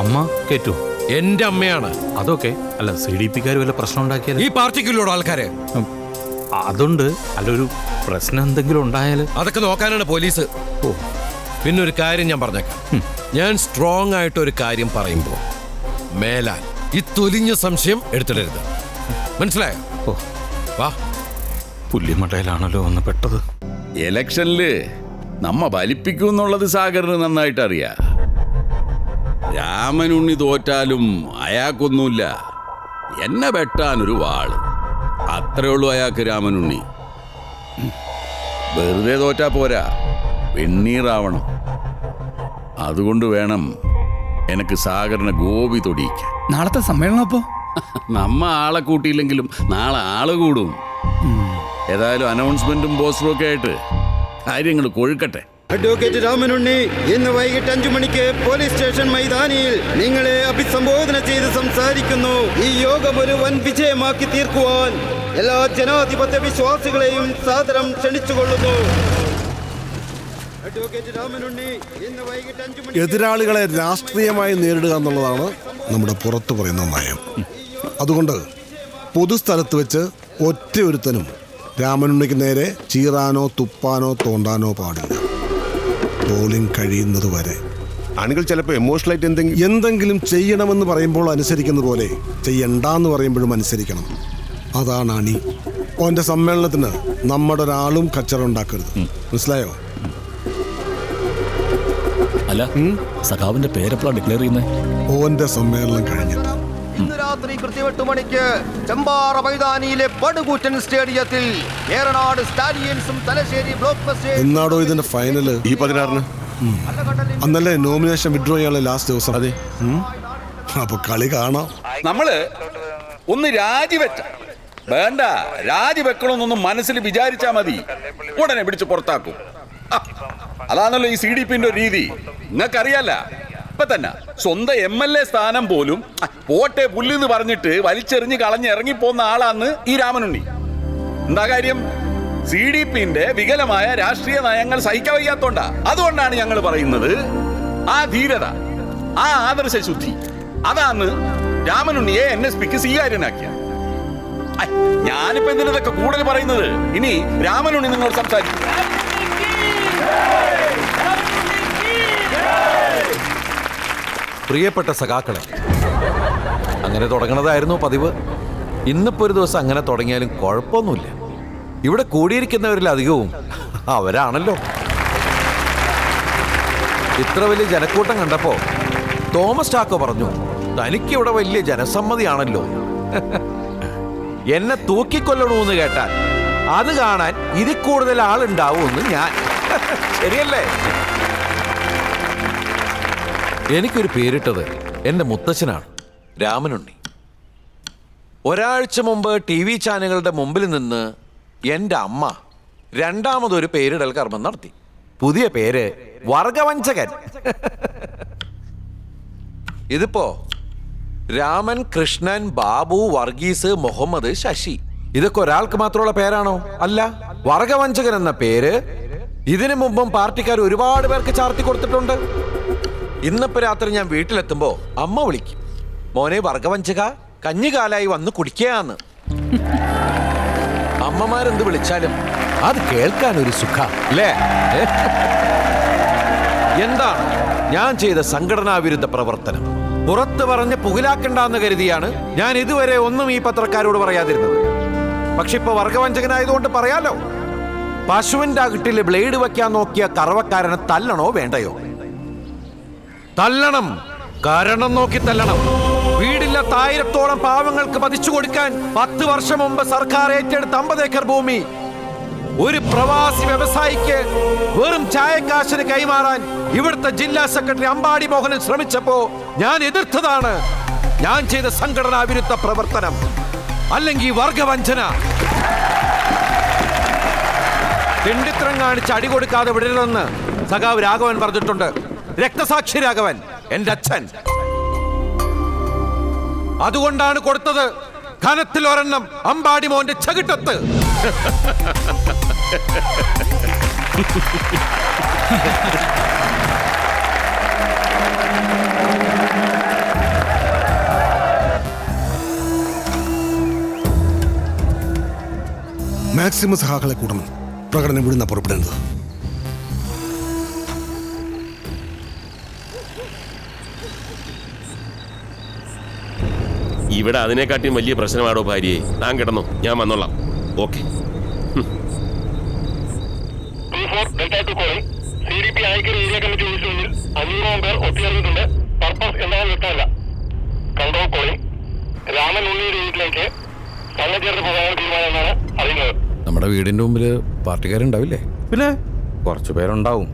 അമ്മ കേറ്റു? എന്റെ അമ്മയാണ്. അതൊക്കെ അല്ല, CDP-ക്കാർ വല്ല പ്രശ്നം ഉണ്ടാക്കിയാൽ? ഈ പാർട്ടിക്കുള്ളൂടെ ആൾക്കാര് അതുണ്ട്. അല്ല, ഒരു പ്രശ്നം എന്തെങ്കിലും ഉണ്ടായാൽ അതൊക്കെ നോക്കാനാണ് പോലീസ്. പിന്നെ ഒരു കാര്യം ഞാൻ പറഞ്ഞേക്കാം. ഞാൻ സ്ട്രോങ് ആയിട്ട് ഒരു കാര്യം പറയുമ്പോ മേലാൽ ഈ തൊലിഞ്ഞ സംശയം എടുത്തിടരുത്. മനസ്സിലായോ? വാ. പുല്ലിമട്ടയിലാണല്ലോ ഒന്ന് പെട്ടത്. ഇലക്ഷനില് നമ്മ വലിപ്പിക്കും എന്നുള്ളത് സാഗറിന് നന്നായിട്ട് അറിയാം. രാമനുണ്ണി തോറ്റാലും അയാൾക്കൊന്നുമില്ല, എന്നെ വെട്ടാനൊരു വാള്, അത്രേ ഉള്ളൂ അയാൾക്ക് രാമനുണ്ണി. വെറുതെ തോറ്റാ പോരാ, വെണ്ണീറാവണം. അതുകൊണ്ട് വേണം എനിക്ക് സാഗറിനെ ഗോപി തൊടിയിക്കാൻ. നാളത്തെ സമ്മേളനം അപ്പോ നമ്മ ആളെ കൂട്ടിയില്ലെങ്കിലും നാളെ ആള് കൂടും. ഏതായാലും അനൗൺസ്മെന്റും പോസ്റ്ററും ഒക്കെ ആയിട്ട് കാര്യങ്ങൾ കൊഴുക്കട്ടെ. അഡ്വക്കേറ്റ് രാമനുണ്ണി ഇന്ന് വൈകിട്ട് 5 മണിക്ക് പോലീസ് സ്റ്റേഷൻ മൈതാനിയിൽ നിങ്ങളെ അഭിസംബോധന ചെയ്ത് സംസാരിക്കുന്നു. ഈ യോഗം ഒരു വൻ വിജയമാക്കി തീർക്കുവാൻ എല്ലാ ജനാധിപത്യ വിശ്വാസികളെയും സാദരം ക്ഷണിച്ചുകൊള്ളുന്നു. അഡ്വക്കേറ്റ് രാമനുണ്ണി ഇന്ന് വൈകിട്ട് 5 മണിക്ക്. എതിരാളികളെ രാഷ്ട്രീയമായി നേരിടുക എന്നുള്ളതാണ് നമ്മുടെ പുറത്തു പറയുന്ന നയം. അതുകൊണ്ട് പൊതുസ്ഥലത്ത് വെച്ച് ഒറ്റ ഒരുത്തനും രാമനുണ്ണിക്ക് നേരെ ചീറാനോ തുപ്പാനോ തോണ്ടാനോ പാടില്ല. പോളിംഗ് കഴിയുന്നത് വരെ. ആളുകൾ ചിലപ്പോൾ എമോഷണലായിട്ട് എന്തെങ്കിലും ചെയ്യണമെന്ന് പറയുമ്പോൾ അനുസരിക്കുന്ന പോലെ ചെയ്യണ്ടെന്ന് പറയുമ്പോഴും അനുസരിക്കണം. അതാണ് അണി. ഓന്റെ സമ്മേളനത്തിന് നമ്മുടെ ഒരാളും കച്ചറ ഉണ്ടാക്കരുത്. മനസ്സിലായോ? അല്ല, സഖാവിന്റെ പേരെപ്പോഴാണ് ഡിക്ലെയർ ചെയ്യുന്നത്? ഓന്റെ സമ്മേളനം കഴിഞ്ഞിട്ട്. ഇന്ന് രാത്രി കൃത്യം 8 മണിക്ക് ചെമ്പാറ മൈതാനിയിലെ പടുകൂറ്റൻ സ്റ്റേഡിയത്തിൽ ഏറനാട് സ്റ്റാലിയൻസും തലശ്ശേരി ബ്ലോക്ക്. എന്നാടോ ഇതിന്റെ ഫൈനല്? ഈ 16-ന്. അന്നല്ലേ നോമിനേഷൻ വിഡ്രോ ചെയ്യാനുള്ള ലാസ്റ്റ് ദിവസം. അതെ. അപ്പൊ കളി കാണാം. നമ്മള് ഒന്ന് രാജിവെച്ച വേണ്ട, രാജിവെക്കണമെന്നൊന്നും മനസ്സിൽ വിചാരിച്ചാ മതി, ഉടനെ പിടിച്ച് പുറത്താക്കും. അതാണല്ലോ ഈ CDP-ന്റെ രീതി. നിങ്ങൾക്കറിയാല്ല, ഇപ്പൊ തന്നെ സ്വന്തം MLA സ്ഥാനം പോലും പോട്ടെ പുല്ലെന്ന് പറഞ്ഞിട്ട് വലിച്ചെറിഞ്ഞ് കളഞ്ഞ് ഇറങ്ങിപ്പോന്ന ആളാണ് ഈ രാമനുണ്ണി. എന്താ കാര്യം? CDP-ന്റെ വികലമായ രാഷ്ട്രീയ നയങ്ങൾ സഹിക്കാൻ വയ്യാത്തോണ്ടാ. അതുകൊണ്ടാണ് ഞങ്ങൾ പറയുന്നത്, ആ ധീരത, ആ ആദർശ ശുദ്ധി, അതാണ് രാമനുണ്ണിയെ NSPക്ക് സ്വീകാര്യനാക്കിയ. ഞാനിപ്പോ എന്തിനൊക്കെ കൂടുതൽ പറയുന്നത്? ഇനി രാമനുണ്ണി നിങ്ങളോട് സംസാരിക്കും. പ്രിയപ്പെട്ട സഖാക്കളെ, അങ്ങനെ തുടങ്ങണതായിരുന്നു പതിവ്. ഇന്നിപ്പോ ഒരു ദിവസം അങ്ങനെ തുടങ്ങിയാലും കുഴപ്പമൊന്നുമില്ല. ഇവിടെ കൂടിയിരിക്കുന്നവരിൽ അധികവും അവരാണല്ലോ. ഇത്ര വലിയ ജനക്കൂട്ടം കണ്ടപ്പോ തോമസ് ചാക്കോ പറഞ്ഞു, തനിക്കിവിടെ വലിയ ജനസമ്മതിയാണല്ലോ. എന്നെ തൂക്കിക്കൊല്ലണമെന്ന് കേട്ടാൽ അത് കാണാൻ ഇതിൽ കൂടുതൽ ആളുണ്ടാവുമെന്ന് ഞാൻ. ശരിയല്ലേ? എനിക്കൊരു പേരിട്ടത് എൻ്റെ മുത്തച്ഛനാണ്, രാമനുണ്ണി. ഒരാഴ്ച മുമ്പ് TV ചാനലുകളുടെ മുമ്പിൽ നിന്ന് എൻ്റെ അമ്മ രണ്ടാമതൊരു പേരിടൽ കർമ്മം നടത്തി. പുതിയ പേര് വർഗവഞ്ചകൻ. ഇതിപ്പോ രാമൻ, കൃഷ്ണൻ, ബാബു, വർഗീസ്, മുഹമ്മദ്, ശശി, ഇതൊക്കെ ഒരാൾക്ക് മാത്രമുള്ള പേരാണോ? അല്ല. വർഗവഞ്ചകൻ എന്ന പേര് ഇതിനു മുമ്പും പാർട്ടിക്കാർ ഒരുപാട് പേർക്ക് ചാർത്തി കൊടുത്തിട്ടുണ്ട്. ഇന്നിപ്പോ രാത്രി ഞാൻ വീട്ടിലെത്തുമ്പോ അമ്മ വിളിക്കും, മോനെ വർഗവഞ്ചക, കഞ്ഞികാലായി വന്ന് കുടിക്കാന്ന്. അമ്മമാരെന്ത് വിളിച്ചാലും അത് കേൾക്കാൻ ഒരു സുഖ അല്ലേ? എന്താണ് ഞാൻ ചെയ്ത സംഘടനാ വിരുദ്ധ പ്രവർത്തനം? പുറത്ത് പറഞ്ഞ് പുകിലാക്കണ്ടെന്ന് കരുതിയാണ് ഞാൻ ഇതുവരെ ഒന്നും ഈ പത്രക്കാരോട് പറയാതിരുന്നത്. പക്ഷെ ഇപ്പൊ വർഗവഞ്ചകനായതുകൊണ്ട് പറയാലോ. പശുവിന്റെ അകിട്ടില് ബ്ലേഡ് വെക്കാൻ നോക്കിയ കറവക്കാരനെ തല്ലണോ വേണ്ടയോ? തല്ലണം, കാരണം നോക്കി തല്ലണം. വീടില്ലാത്ത 1000-ഓളം പാവങ്ങൾക്ക് പതിച്ചു കൊടുക്കാൻ 10 വർഷം മുമ്പ് സർക്കാർ ഏറ്റെടുത്ത 50 ഏക്കർ ഭൂമി ഒരു പ്രവാസി വ്യവസായിക്ക് വെറും ചായക്കാശിന് കൈമാറാൻ ഇവിടുത്തെ ജില്ലാ സെക്രട്ടറി അമ്പാടി മോഹനൻ ശ്രമിച്ചപ്പോ ഞാൻ എതിർത്തതാണ്. ഞാൻ ചെയ്ത സംഘടനാ വിരുദ്ധ പ്രവർത്തനം, അല്ലെങ്കിൽ വർഗവഞ്ചന. തിണ്ടിത്രം കാണിച്ച് അടി കൊടുക്കാതെ വിടരുതെന്ന് സഖാവ് രാഘവൻ പറഞ്ഞിട്ടുണ്ട്. രക്തസാക്ഷി രാഘവൻ, എന്റെ അച്ഛൻ. അതുകൊണ്ടാണ് കൊടുത്തത് ഘനത്തിൽ ഒരെണ്ണം അമ്പാടി മോന്റെ ചകിട്ടത്ത്. മാക്സിമം സഹാക്കളെ കൂട്ടണം. പ്രകടനം വിടുന്ന പുറപ്പെടുന്നത്. ഇവിടെ അതിനെക്കാട്ടിയും വലിയ പ്രശ്നമാണോ ഭാര്യയെ? താൻ കിടന്നോ, ഞാൻ വന്നോളാം. ഓക്കെ. നമ്മുടെ വീടിന്റെ മുമ്പില് പാർട്ടിക്കാരുണ്ടാവില്ലേ? പിന്നെ കുറച്ചു പേരുണ്ടാവും.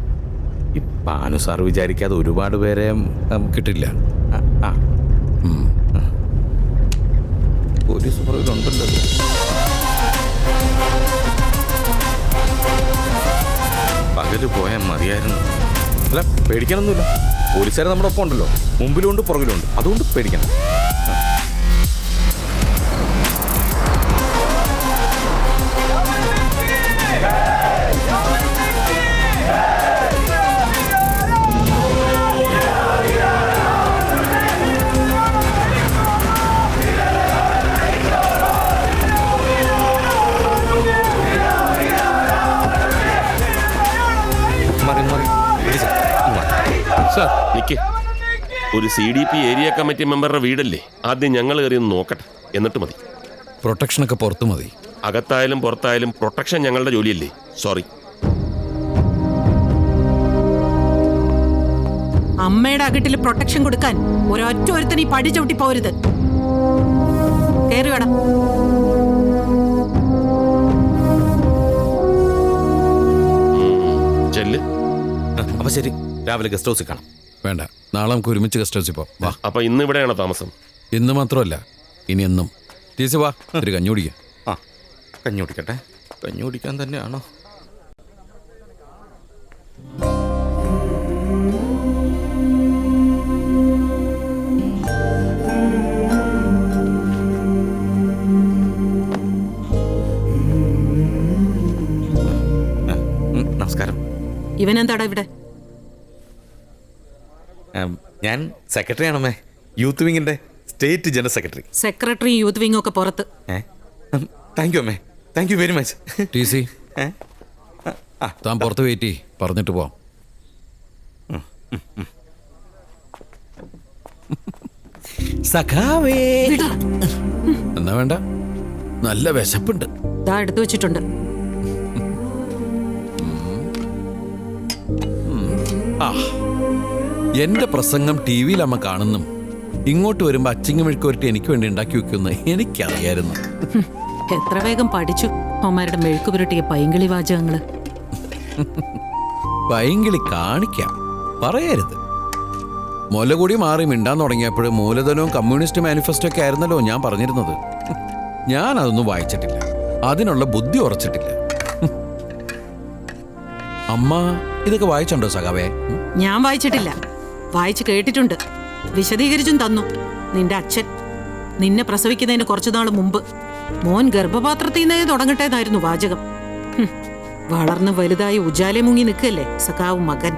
ഈ പാനു സാർ വിചാരിക്കാതെ ഒരുപാട് പേരെ കിട്ടില്ല. പോലീസ് പുറകിലുണ്ടല്ലോ. പകല് പോയാൽ മതിയായിരുന്നു. അല്ല, പേടിക്കാനൊന്നുമില്ല. പോലീസുകാർ നമ്മുടെ ഒപ്പം ഉണ്ടല്ലോ, മുമ്പിലുണ്ട് പുറകിലുണ്ട്. അതുകൊണ്ട് പേടിക്കണം. ഒരു CDP ഏരിയ കമ്മിറ്റി മെമ്പറുടെ വീടല്ലേ? ആദ്യം ഞങ്ങൾ കയറി ഒന്ന് നോക്കട്ടെ, എന്നിട്ട് മതി. പ്രൊട്ടക്ഷനൊക്കെ പുറത്തു മതി. അകത്തായാലും പുറത്തായാലും പ്രൊട്ടക്ഷൻ ഞങ്ങളുടെ ജോലിയല്ലേ. സോറി. അമ്മയുടെ അകട്ടിൽ പ്രൊട്ടക്ഷൻ കൊടുക്കാൻ ഒരൊറ്റ ഒരുത്തൻ ഈ പടി ചവിട്ടി പോരുത്. കയറി വേണം. അപ്പൊ ശരി, രാവിലെ ഗസ്റ്റ് ഹൗസിൽ കാണാം. വേണ്ട, നാളെ നമുക്ക് ഒരുമിച്ച് ഗസ്റ്റ് ഹൗസിൽ പോവാം. വാ. അപ്പൊ ഇന്ന് ഇവിടെയാണോ താമസം? ഇന്ന് മാത്രമല്ല, ഇനി എന്നും. ടീച്ചർ വാ, ഒരു കഞ്ഞി കുടിക്കാം. ആ, കഞ്ഞി കുടിക്കട്ടെ. കഞ്ഞി കുടിക്കാൻ തന്നെയാണോ? നമസ്കാരം. ഇവനെന്താടാ ഇവിടെ? ഞാൻ സെക്രട്ടറിയാണമ്മേ, യൂത്ത് വിങ്ങിന്റെ state general secretary. Secretary youth wing ഒക്കെ പുറത്ത്. താങ്ക് യു അമ്മേ, thank you very much. TC, താൻ പുറത്ത് വെയിറ്റ് ചെയ്യ്, പറഞ്ഞിട്ട് പോവാം. സഖാവേ. എന്നാ വേണ്ട, നല്ല വിശപ്പുണ്ട്. ദാ എടുത്തു വെച്ചിട്ടുണ്ട്. എന്റെ പ്രസംഗം TV-യിൽ അമ്മ കാണുന്നു. ഇങ്ങോട്ട് വരുമ്പോ അച്ചിങ്ങ മെഴുക്കുവരട്ടി എനിക്ക് വേണ്ടി ഉണ്ടാക്കി വെക്കുന്ന എനിക്കറിയായിരുന്നു. എത്ര വേഗം പഠിച്ചു അമ്മമാരുടെ മെഴുക്ക് പുരട്ടിയ പൈങ്കിളി വാചകങ്ങള്. പൈങ്കിളി കാണിക്കാം, പറയരുത്. മുലകൂടി മാറി മിണ്ടാൻ തുടങ്ങിയപ്പോൾ മൂലധനവും കമ്മ്യൂണിസ്റ്റ് മാനിഫെസ്റ്റോ ഒക്കെ ആയിരുന്നല്ലോ ഞാൻ പറഞ്ഞിരുന്നത്. ഞാൻ അതൊന്നും വായിച്ചിട്ടില്ല, അതിനുള്ള ബുദ്ധി ഉറച്ചിട്ടില്ല. അമ്മ ഇതൊക്കെ വായിച്ചുണ്ടോ സഖാവേ? ഞാൻ വായിച്ചിട്ടില്ല, വായിച്ചു കേട്ടിട്ടുണ്ട്. വിശദീകരിച്ചും തന്നു നിന്റെ അച്ഛൻ. നിന്നെ പ്രസവിക്കുന്നതിന് കുറച്ചു നാൾ മുമ്പ് മോൻ ഗർഭപാത്രത്തിൽ നിന്നേ തുടങ്ങട്ടേന്നായിരുന്നു വാചകം. വളർന്ന് വലുതായി ഉജാലെ മുങ്ങി നിൽക്കല്ലേ സഖാവ് മകൻ.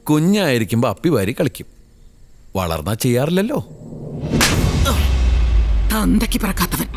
കുഞ്ഞായിരിക്കുമ്പോ അപ്പി വാരി കളിക്കും, വളർന്നാ ചെയ്യാറില്ലല്ലോ. തന്തയ്ക്ക് പറക്കാത്തവൻ.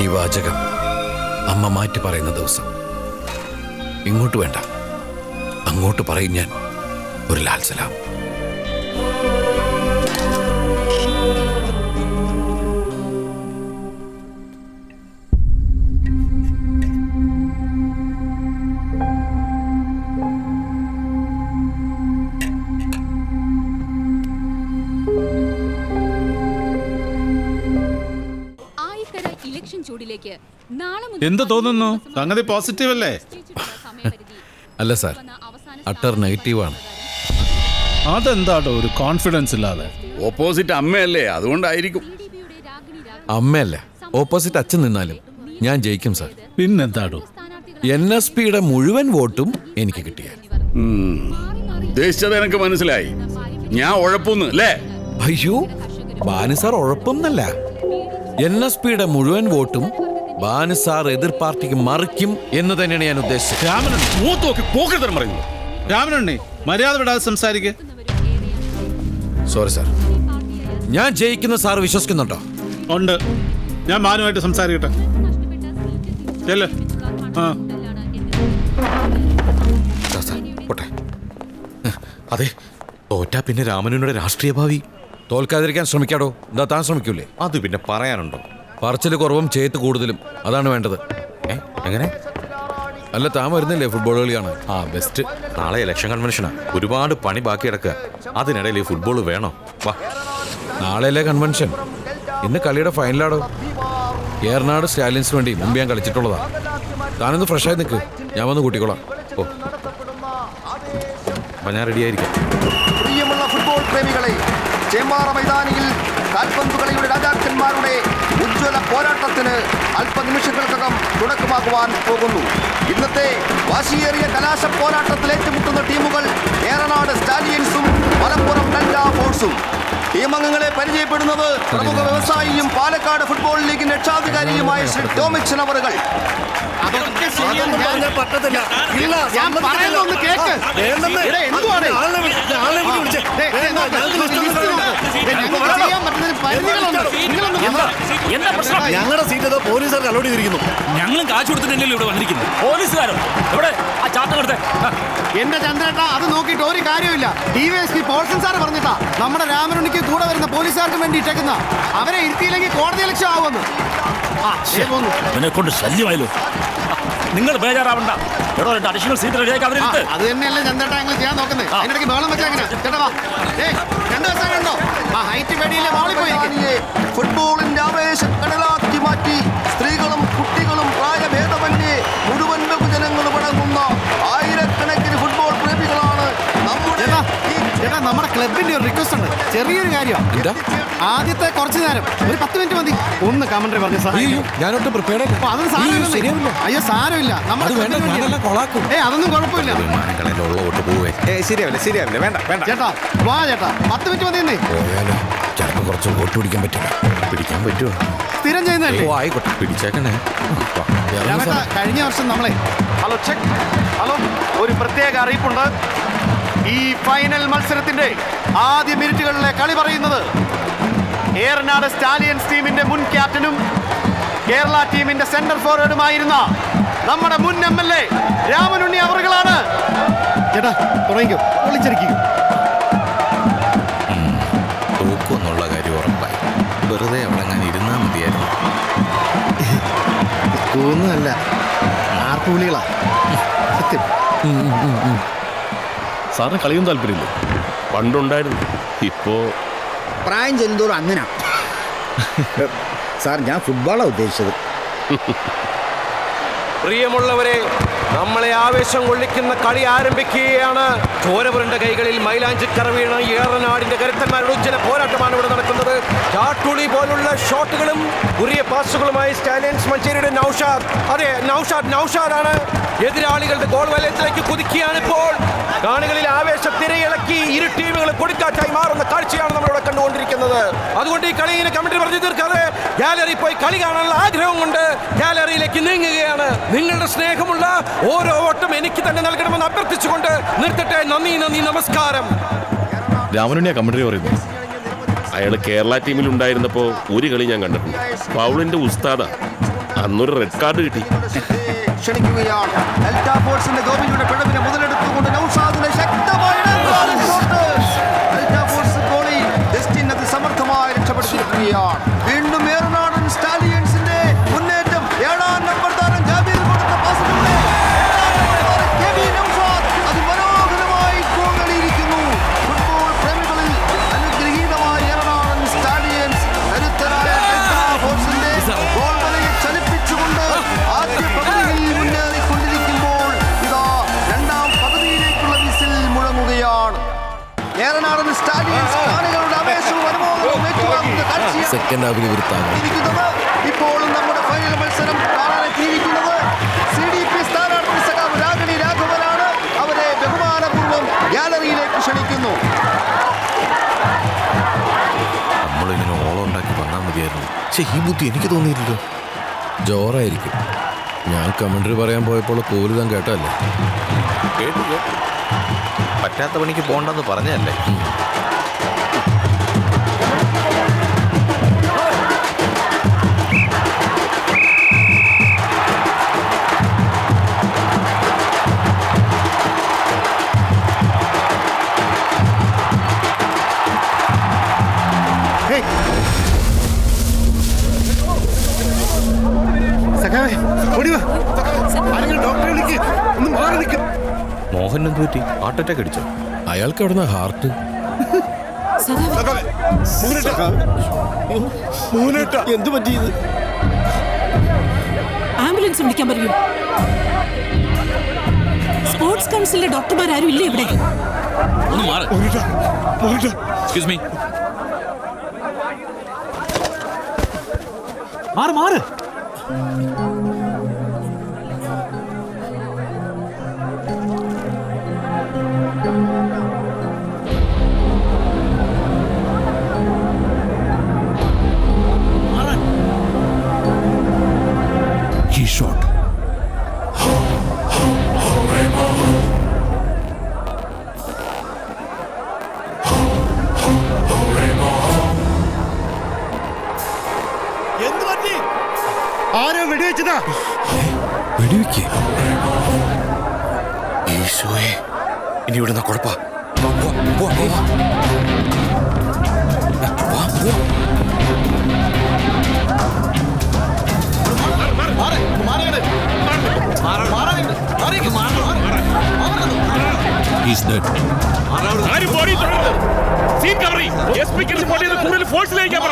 ഈ വാചകം അമ്മ മാറ്റി പറയുന്ന ദിവസം ഇങ്ങോട്ട് വേണ്ട, അങ്ങോട്ട് പറയും ഞാൻ ഒരു ലാൽ സലാം. എന്ത് തോന്നുന്നു? സംഗതി പോസിറ്റീവ് അല്ലേ? അല്ല സാർ, അട്ടർ നെഗറ്റീവാണ്. അതെന്താടോ ഒരു കോൺഫിഡൻസ് ഇല്ലാതെ? ഓപ്പോസിറ്റ് അമ്മയല്ലേ, അതുകൊണ്ടായിരിക്കും. അമ്മയല്ല, ഓപ്പോസിറ്റ് അച്ഛൻ നിന്നാലും ഞാൻ ജയിക്കും സാർ. പിന്നെന്താടോ? NSPയുടെ മുഴുവൻ വോട്ടും എനിക്ക് കിട്ടിയ. ഉദ്ദേശിച്ചത് എനിക്ക് മനസ്സിലായി. ഞാൻ ഉഴപ്പുന്നു അല്ലേ? അയ്യോ, ബാനു സാർ ഉഴപ്പൊന്നല്ല. NSPയുടെ മുഴുവൻ വോട്ടും ബാനു സാർ എതിർ പാർട്ടിക്ക് മറിക്കും എന്ന് തന്നെയാണ് ഞാൻ ഉദ്ദേശിച്ചത്. രാമനുണ്ണി, മര്യാദ വിടാതെ സംസാരിക്കുക. Sorry sir. ഞാൻ ജയിക്കുന്ന സാർ വിശ്വസിക്കുന്നുണ്ടോ? ഉണ്ട്. ഞാൻ മാനുമായിട്ട് സംസാരിക്കട്ടെ. ചെല്ല്. അതെ, തോറ്റാ പിന്നെ രാമനുണ്ണിയുടെ രാഷ്ട്രീയ ഭാവി. തോൽക്കാതിരിക്കാൻ ശ്രമിക്കാടോ. എന്താ താൻ ശ്രമിക്കൂലേ? അത് പിന്നെ പറയാനുണ്ടോ? പറച്ചിൽ കുറവും ചെയ്ത്ത് കൂടുതലും, അതാണ് വേണ്ടത്. എങ്ങനെ? അല്ല, താൻ വരുന്നില്ലേ ഫുട്ബോൾ കളിയാണ്? ബെസ്റ്റ്. നാളെ ഇലക്ഷൻ കൺവെൻഷനാ. ഒരുപാട് പണി ബാക്കി കിടക്കുക. അതിനിടയിൽ ഈ ഫുട്ബോൾ വേണോ? വാ. നാളെയല്ലേ കൺവെൻഷൻ? ഇന്ന് കളിയുടെ ഫൈനലാടോ. ഏറനാട് സ്റ്റാലിയൻസിന് വേണ്ടി മുമ്പ് ഞാൻ കളിച്ചിട്ടുള്ളതാ. താനൊന്ന് ഫ്രഷായി നിൽക്ക്, ഞാൻ വന്ന് കൂട്ടിക്കോളാം. ഓ, അപ്പം ഞാൻ റെഡിയായിരിക്കാം. പ്രിയമുള്ള ഫുട്ബോൾ പ്രേമികളെ, ചേമ്പാറ മൈതാനിയിൽ കാൽപന്ത് കളിയുടെ രാജാക്കന്മാരുടെ ഉജ്ജ്വല പോരാട്ടത്തിന് അല്പനിമിഷങ്ങൾക്കകം തുടക്കമാകുവാൻ പോകുന്നു. ഇന്നത്തെ വാശിയേറിയ കലാശ പോരാട്ടത്തിൽ ഏറ്റുമുട്ടുന്ന ടീമുകൾ ഏറനാട് സ്റ്റാലിയൻസും മലപ്പുറം ഡൽഹ ഫോഴ്സും. ടീമംഗങ്ങളെ പരിചയപ്പെടുന്നത് പ്രമുഖ വ്യവസായിയും പാലക്കാട് ഫുട്ബോൾ ലീഗിന്റെ രക്ഷാധികാരിയുമായ ശ്രീ ടോമിക് അവറുകൾ. ഞങ്ങളുടെ സീറ്റ് ഏതോ പോലീസുകാർക്ക് അലോട്ട് ചെയ്തിരിക്കുന്നു. ഞങ്ങളും കാശ് കൊടുത്തിട്ടല്ലോ ഇവിടെ വന്നിരിക്കുന്നു. പോലീസുകാരോ? ഇവിടെ ആ ചാട്ടം എടുത്തേ. എന്റെ ചന്ദ്രേട്ടാ, അത് നോക്കിയിട്ട് ഒരു കാര്യമില്ല. DVSP പോൾസൺ സാറ് പറഞ്ഞിട്ടാ നമ്മുടെ രാമനുണ്ണിക്ക് കൂടെ വരുന്ന പോലീസുകാർക്ക് വേണ്ടി ഇട്ടേക്കുന്ന. അവരെ ഇരുത്തിയില്ലെങ്കിൽ കോടതി ലക്ഷ്യം ആവുമെന്ന്. അവനെ കൊണ്ട് ശല്യമായല്ലോ. നിങ്ങൾ ബേജാറാവണ്ട. അഡീഷണൽ സീറ്റ് റെഡിയാക്കി അവരെടുത്ത്. അത് തന്നെയല്ലേ ചന്ദ്രേട്ടാ ഞങ്ങൾ ചെയ്യാൻ നോക്കുന്നത്. അതിനിടയ്ക്ക് ബഹളം വെച്ചാൽ എങ്ങനെ? ചേട്ടാ വാ. 2 ദിവസം കണ്ടോ ആ ഹൈറ്റ് പേടിയിലെ വാളി പോയി. ഫുട്ബോളിന്റെ ആവേശക്കടലാക്കി മാറ്റി സ്ത്രീകളും കുട്ടികളും പ്രായഭേദമന്യേ മുഴുവൻ ബഹുജനങ്ങളും അടങ്ങുന്ന ആയിരക്കണക്കിന് ഫുട്ബോൾ പ്രേമികളാണ് നമ്മുടെ ക്ലബിന്റെ ഒരു റിക്വസ്റ്റ് ഉണ്ട്. ചെറിയൊരു കാര്യമാണ്. ആദ്യത്തെ കുറച്ചു നേരം ഒരു 10 മിനിറ്റ് മതി. ഒന്ന് കമന്ററി പറഞ്ഞു സാർ. ഞാനൊട്ടും പ്രിപ്പയർഡ് അല്ല. അതൊന്നും സാരമില്ല. അയ്യോ സാരമില്ല. അതൊന്നും കുഴപ്പമില്ല. ശരിയാവില്ല. വേണ്ട. ചേട്ടാ വാ ചേട്ടാ, 10 മിനിറ്റ് മതി. പോയാലോ ചിലപ്പോൾ കുറച്ച് വോട്ട് പിടിക്കാൻ പറ്റില്ല. പിടിക്കാൻ പറ്റുമോ? സ്ഥിരം ചെയ്യുന്നതല്ലേ? ആയിക്കോട്ടെ, പിടിച്ചേക്കണേ. കഴിഞ്ഞ വർഷം നമ്മളെ ഹലോ ഒരു പ്രത്യേക അറിയിപ്പുണ്ട്. ഈ ഫൈനൽ മത്സരത്തിന്റെ ആദ്യ മിനിറ്റുകളിലെ കളി പറയുന്നത് ഏറനാട് സ്റ്റാലിയൻസ് ടീമിന്റെ മുൻ ക്യാപ്റ്റനും കേരള ടീമിന്റെ സെന്റർ ഫോർവേഡുമായിരുന്ന നമ്മുടെ മുൻ MLA രാമനുണ്ണി അവറുകളാണ്. ചേട്ടാ തുടങ്ങിക്കോ, വിളിച്ചിരിക്കും. തോക്കുന്നുള്ള കാര്യം ഉറപ്പായി. വെറുതെ അവിടെ ഞാൻ ഇരുന്നാൽ മതിയായിരുന്നു. തോന്നുന്നല്ല, ആർപ്പുവിളികളാ സത്യം. സാറിന് കളിയും താല്പര്യമില്ല? പണ്ടുണ്ടായിരുന്നു, ഇപ്പോ പ്രായം ചെല്ലുന്തോറും അങ്ങനെ. സാർ, ഞാൻ ഫുട്ബോളാണ് ഉദ്ദേശിച്ചത്. പ്രിയമുള്ളവരെ, നമ്മളെ ആവേശം കൊള്ളിക്കുന്ന കളി ആരംഭിക്കുകയാണ്. ചോരപുരണ്ട കൈകളിൽ മൈലാഞ്ചിക്കറ വീണ ഏറനാടിന്റെ കരുത്തന്മാരുടെ ഉജ്ജ്വല പോരാട്ടമാണ് ഇവിടെ നടക്കുന്നത്. ചാട്ടുളി പോലുള്ള ഷോട്ടുകളും കുറിയ പാസുകളുമായി സ്റ്റാലിയൻസ് മഞ്ചേരിയുടെ നൗഷാദാണ് എതിരാളികളുടെ ഗോൾ വലയത്തിലേക്ക് കുതിക്കുകയാണ്. ഇപ്പോൾ കാണികളിൽ ആവേശം തിരയിളക്കി ഇരു ടീമുകളും കൊടുക്കാറ്റായി മാറുന്ന കാഴ്ചയാണ് നമ്മളിവിടെ കണ്ടുകൊണ്ടിരിക്കുന്നത്. അതുകൊണ്ട് ഈ കളി ഇങ്ങനെ കമന്ററി പറഞ്ഞു തീർക്കാതെ ഗാലറി പോയി കളി കാണാനുള്ള ആഗ്രഹം കൊണ്ട് ഗാലറിയിലേക്ക് നീങ്ങുകയാണ്. നിങ്ങളുടെ സ്നേഹമുള്ള ഓരോ വോട്ടും എനിക്ക് തന്നെ നൽകണമെന്ന് അഭ്യർത്ഥിച്ചുകൊണ്ട് നിർത്തട്ടെ. നന്ദി, നമസ്കാരം. രാമനുണ്ണിയാ കമന്ററി പറയുന്നു. അയാൾ കേരള ടീമിൽ ഉണ്ടായിരുന്നപ്പോൾ ഒരു കളി ഞാൻ കണ്ടിട്ടുണ്ട്. പൗളിന്റെ ഉസ്താദാ. അന്നൊരു റെഡ് കാർഡ് കിട്ടി. ക്ഷണിക്കുകയാണ്. ഡെൽറ്റ ഫോഴ്സിന്റെ ഗോപിയുടെ പിഴവിനെ മുതലെടുത്തുകൊണ്ട് നൗഷാദിനെ ശക്തമായ ഡെൽറ്റ ഫോഴ്സ് ഗോളി ജസ്റ്റിൻ അതിസമർത്ഥമായി രക്ഷപ്പെടുത്തിയിരിക്കുകയാണ്. വീണ്ടും ഏറനാടൻ സ്റ്റാലിയൻസിന്റെ മുന്നേറ്റം. 7-ാം നമ്പർ താരം ജാബിർ കൊടുത്ത പാസിലൂടെ അതിമനോഹരമായി ഗോളിയിരിക്കുന്നു. ഫുട്ബോൾ പ്രേമികളിൽ അനുഗ്രഹീതമായ ഏറനാടൻ സ്റ്റാലിയൻസ് കരുത്തരായ ഡെൽറ്റ ഫോഴ്സിന്റെ ഗോൾ വലയെ ചലിപ്പിച്ചുകൊണ്ട് ആദ്യ പകുതിയിൽ മുന്നേറിക്കൊണ്ടിരിക്കുമ്പോൾ ഇതാ രണ്ടാം പകുതിയിലേക്കുള്ള വിസിൽ മുഴങ്ങുകയാണ്. ഏറനാടൻ സ്റ്റാലിയൻസ് കാണികളുടെ ആവേശവും അനുഭവവും ഏറ്റുവാങ്ങുന്ന കാഴ്ചയാണ് സെക്കൻഡ് ഹാഫിൽ ഇരിക്കുന്നത്. ഇപ്പോഴും നമ്മുടെ ഫൈനൽ മത്സരം കാണാനെത്തിയിരിക്കുന്നത് CDP സ്ഥാനാർത്ഥി സഖാവ് രാഗിണി രാഘവനാണ്. അവരെ ബഹുമാനപൂർവ്വം ഗാലറിയിലേക്ക് ക്ഷണിക്കുന്നു. നമ്മളിങ്ങനെ ഓളം ഉണ്ടാക്കി വന്നാൽ മതിയായിരുന്നു. പക്ഷേ ഈ ബുദ്ധി എനിക്ക് തോന്നിയില്ലല്ലോ. ജോറായിരിക്കും. ഞാൻ കമന്ററി പറയാൻ പോയപ്പോൾ കോലുതാൻ കേട്ടല്ലേ? കേട്ടു കേട്ടു. പറ്റാത്ത പണിക്ക് പോകണ്ടെന്ന് പറഞ്ഞല്ലേ? മോഹൻ എന്ത് പറ്റി? ഹാർട്ട് അറ്റാക്ക് അടിച്ചോ? അയാൾക്ക് എവിടുന്ന ഹാർട്ട്? എന്ത് പറ്റിയത്? ആംബുലൻസ് വിളിക്കാൻ പറയൂ. സ്പോർട്സ് കൗൺസിലിലെ ഡോക്ടർമാരും ഇല്ലേ ഇവിടെ? ഒന്ന് മാറ്. Excuse me. മാറ്. He shot. എന്ത് പറ്റി? ആരോ വെടിവെച്ചതാ. വെടിവെക്കേ? ഈശോയെ, ഇനി ഇവിടുന്ന കുഴപ്പ. He's dead. കൂടുതൽ ഫോഴ്സിലേക്ക് പറ.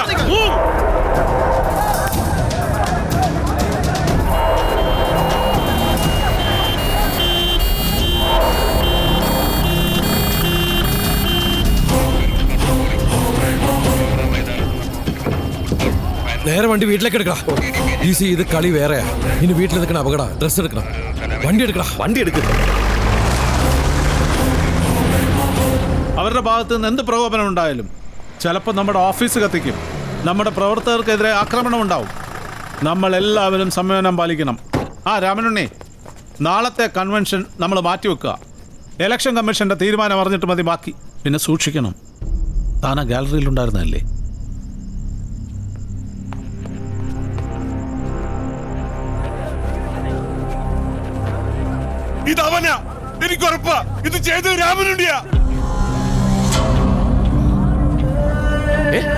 നേരെ വണ്ടി വീട്ടിലേക്ക് എടുക്കണം. DC ഇത് കളി വേറെയാ. ഇനി വീട്ടിൽ നിൽക്കണം. അപകട. ഡ്രസ് എടുക്കണം. വണ്ടി എടുക്കണം. വണ്ടി എടുക്കണം. അവരുടെ ഭാഗത്ത് നിന്ന് എന്ത് പ്രകോപനം ഉണ്ടായാലും ചിലപ്പോൾ നമ്മുടെ ഓഫീസ് കത്തിക്കും. നമ്മുടെ പ്രവർത്തകർക്കെതിരെ ആക്രമണം ഉണ്ടാവും. നമ്മൾ എല്ലാവരും സംയമനം പാലിക്കണം. രാമനുണ്ണി, നാളത്തെ കൺവെൻഷൻ നമ്മൾ മാറ്റിവെക്കുക. ഇലക്ഷൻ കമ്മീഷന്റെ തീരുമാനം അറിഞ്ഞിട്ട് മതി ബാക്കി. പിന്നെ സൂക്ഷിക്കണം. താനാ ഗാലറിയിൽ ഉണ്ടായിരുന്നല്ലേ? ഇതവനാ, എനിക്ക് ഉറപ്പാ. ഇത് ചെയ്തത് രാമനുണ്ടിയാ.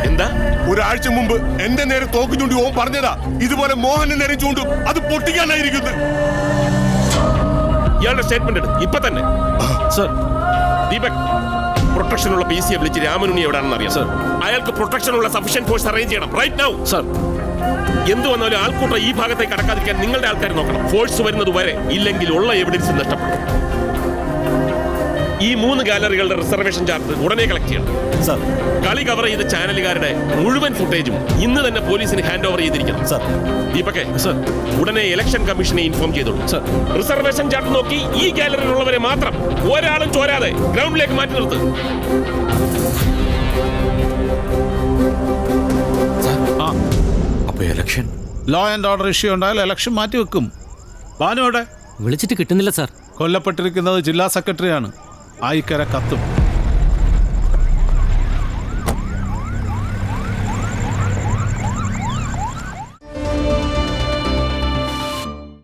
എന്താ? ഒരാഴ്ച മുമ്പ് എന്റെ നേരെ തോക്ക് ചൂണ്ടി ഓൻ പറഞ്ഞതാ ഇതുപോലെ മോഹന്റെ നേരെ ചൂണ്ടും അത് പൊട്ടിക്കാനായിരിക്കുന്നത്. ഇയാളുടെ സ്റ്റേറ്റ്മെന്റ് ഇപ്പൊ തന്നെ. സർ, ദീപക് പ്രൊട്ടക്ഷനുള്ള PCയെ വിളിച്ച് രാമനുണ്ണി എവിടെയാണെന്ന് അറിയാം സർ. അയാൾക്ക് പ്രൊട്ടക്ഷനുള്ള സഫീഷ്യന്റ് ഫോഴ്സ് അറേഞ്ച് ചെയ്യണം റൈറ്റ് നൗ സർ. എന്ത് വന്നാലും ആൾക്കൂട്ടം ഈ ഭാഗത്തേക്ക് കടക്കാതിരിക്കാൻ നിങ്ങളുടെ ആൾക്കാർ നോക്കണം. ഫോഴ്സ് വരുന്നത് വരെ, ഇല്ലെങ്കിൽ ഉള്ള എവിഡൻസ് നഷ്ടപ്പെടും. ഈ 3 ഗാലറികളുടെ റിസർവേഷൻ ചാർജ് ഉടനെ കളക്ട് ചെയ്യണം സർ. കളി കവർ ചെയ്ത ചാനലുകാരുടെ മുഴുവൻ ഫുട്ടേജും ഇന്ന് തന്നെ പോലീസിന് ഹാൻഡ് ഓവർ ചെയ്തിരിക്കണം സർ. ദീപകെ സർ, ഉടനെ ഇലക്ഷൻ കമ്മീഷനെ ഇൻഫോം ചെയ്തോളൂ സർ. റിസർവേഷൻ ചാർട്ട് നോക്കി ഈ ഗാലറിയിലുള്ളവരെ മാത്രം ഒരാളും ചോരാതെ ഗ്രൗണ്ടിലേക്ക് മാറ്റി നിർത്ത്. അപ്പൊ election law and order issue ഉണ്ടായാൽ ഇലക്ഷൻ മാറ്റിവെക്കും. ഭാനുവിടെ വിളിച്ചിട്ട് കിട്ടുന്നില്ല സാർ. കൊല്ലപ്പെട്ടിരിക്കുന്നത് ജില്ലാ സെക്രട്ടറിയാണ്. ആയിക്കര കത്തും.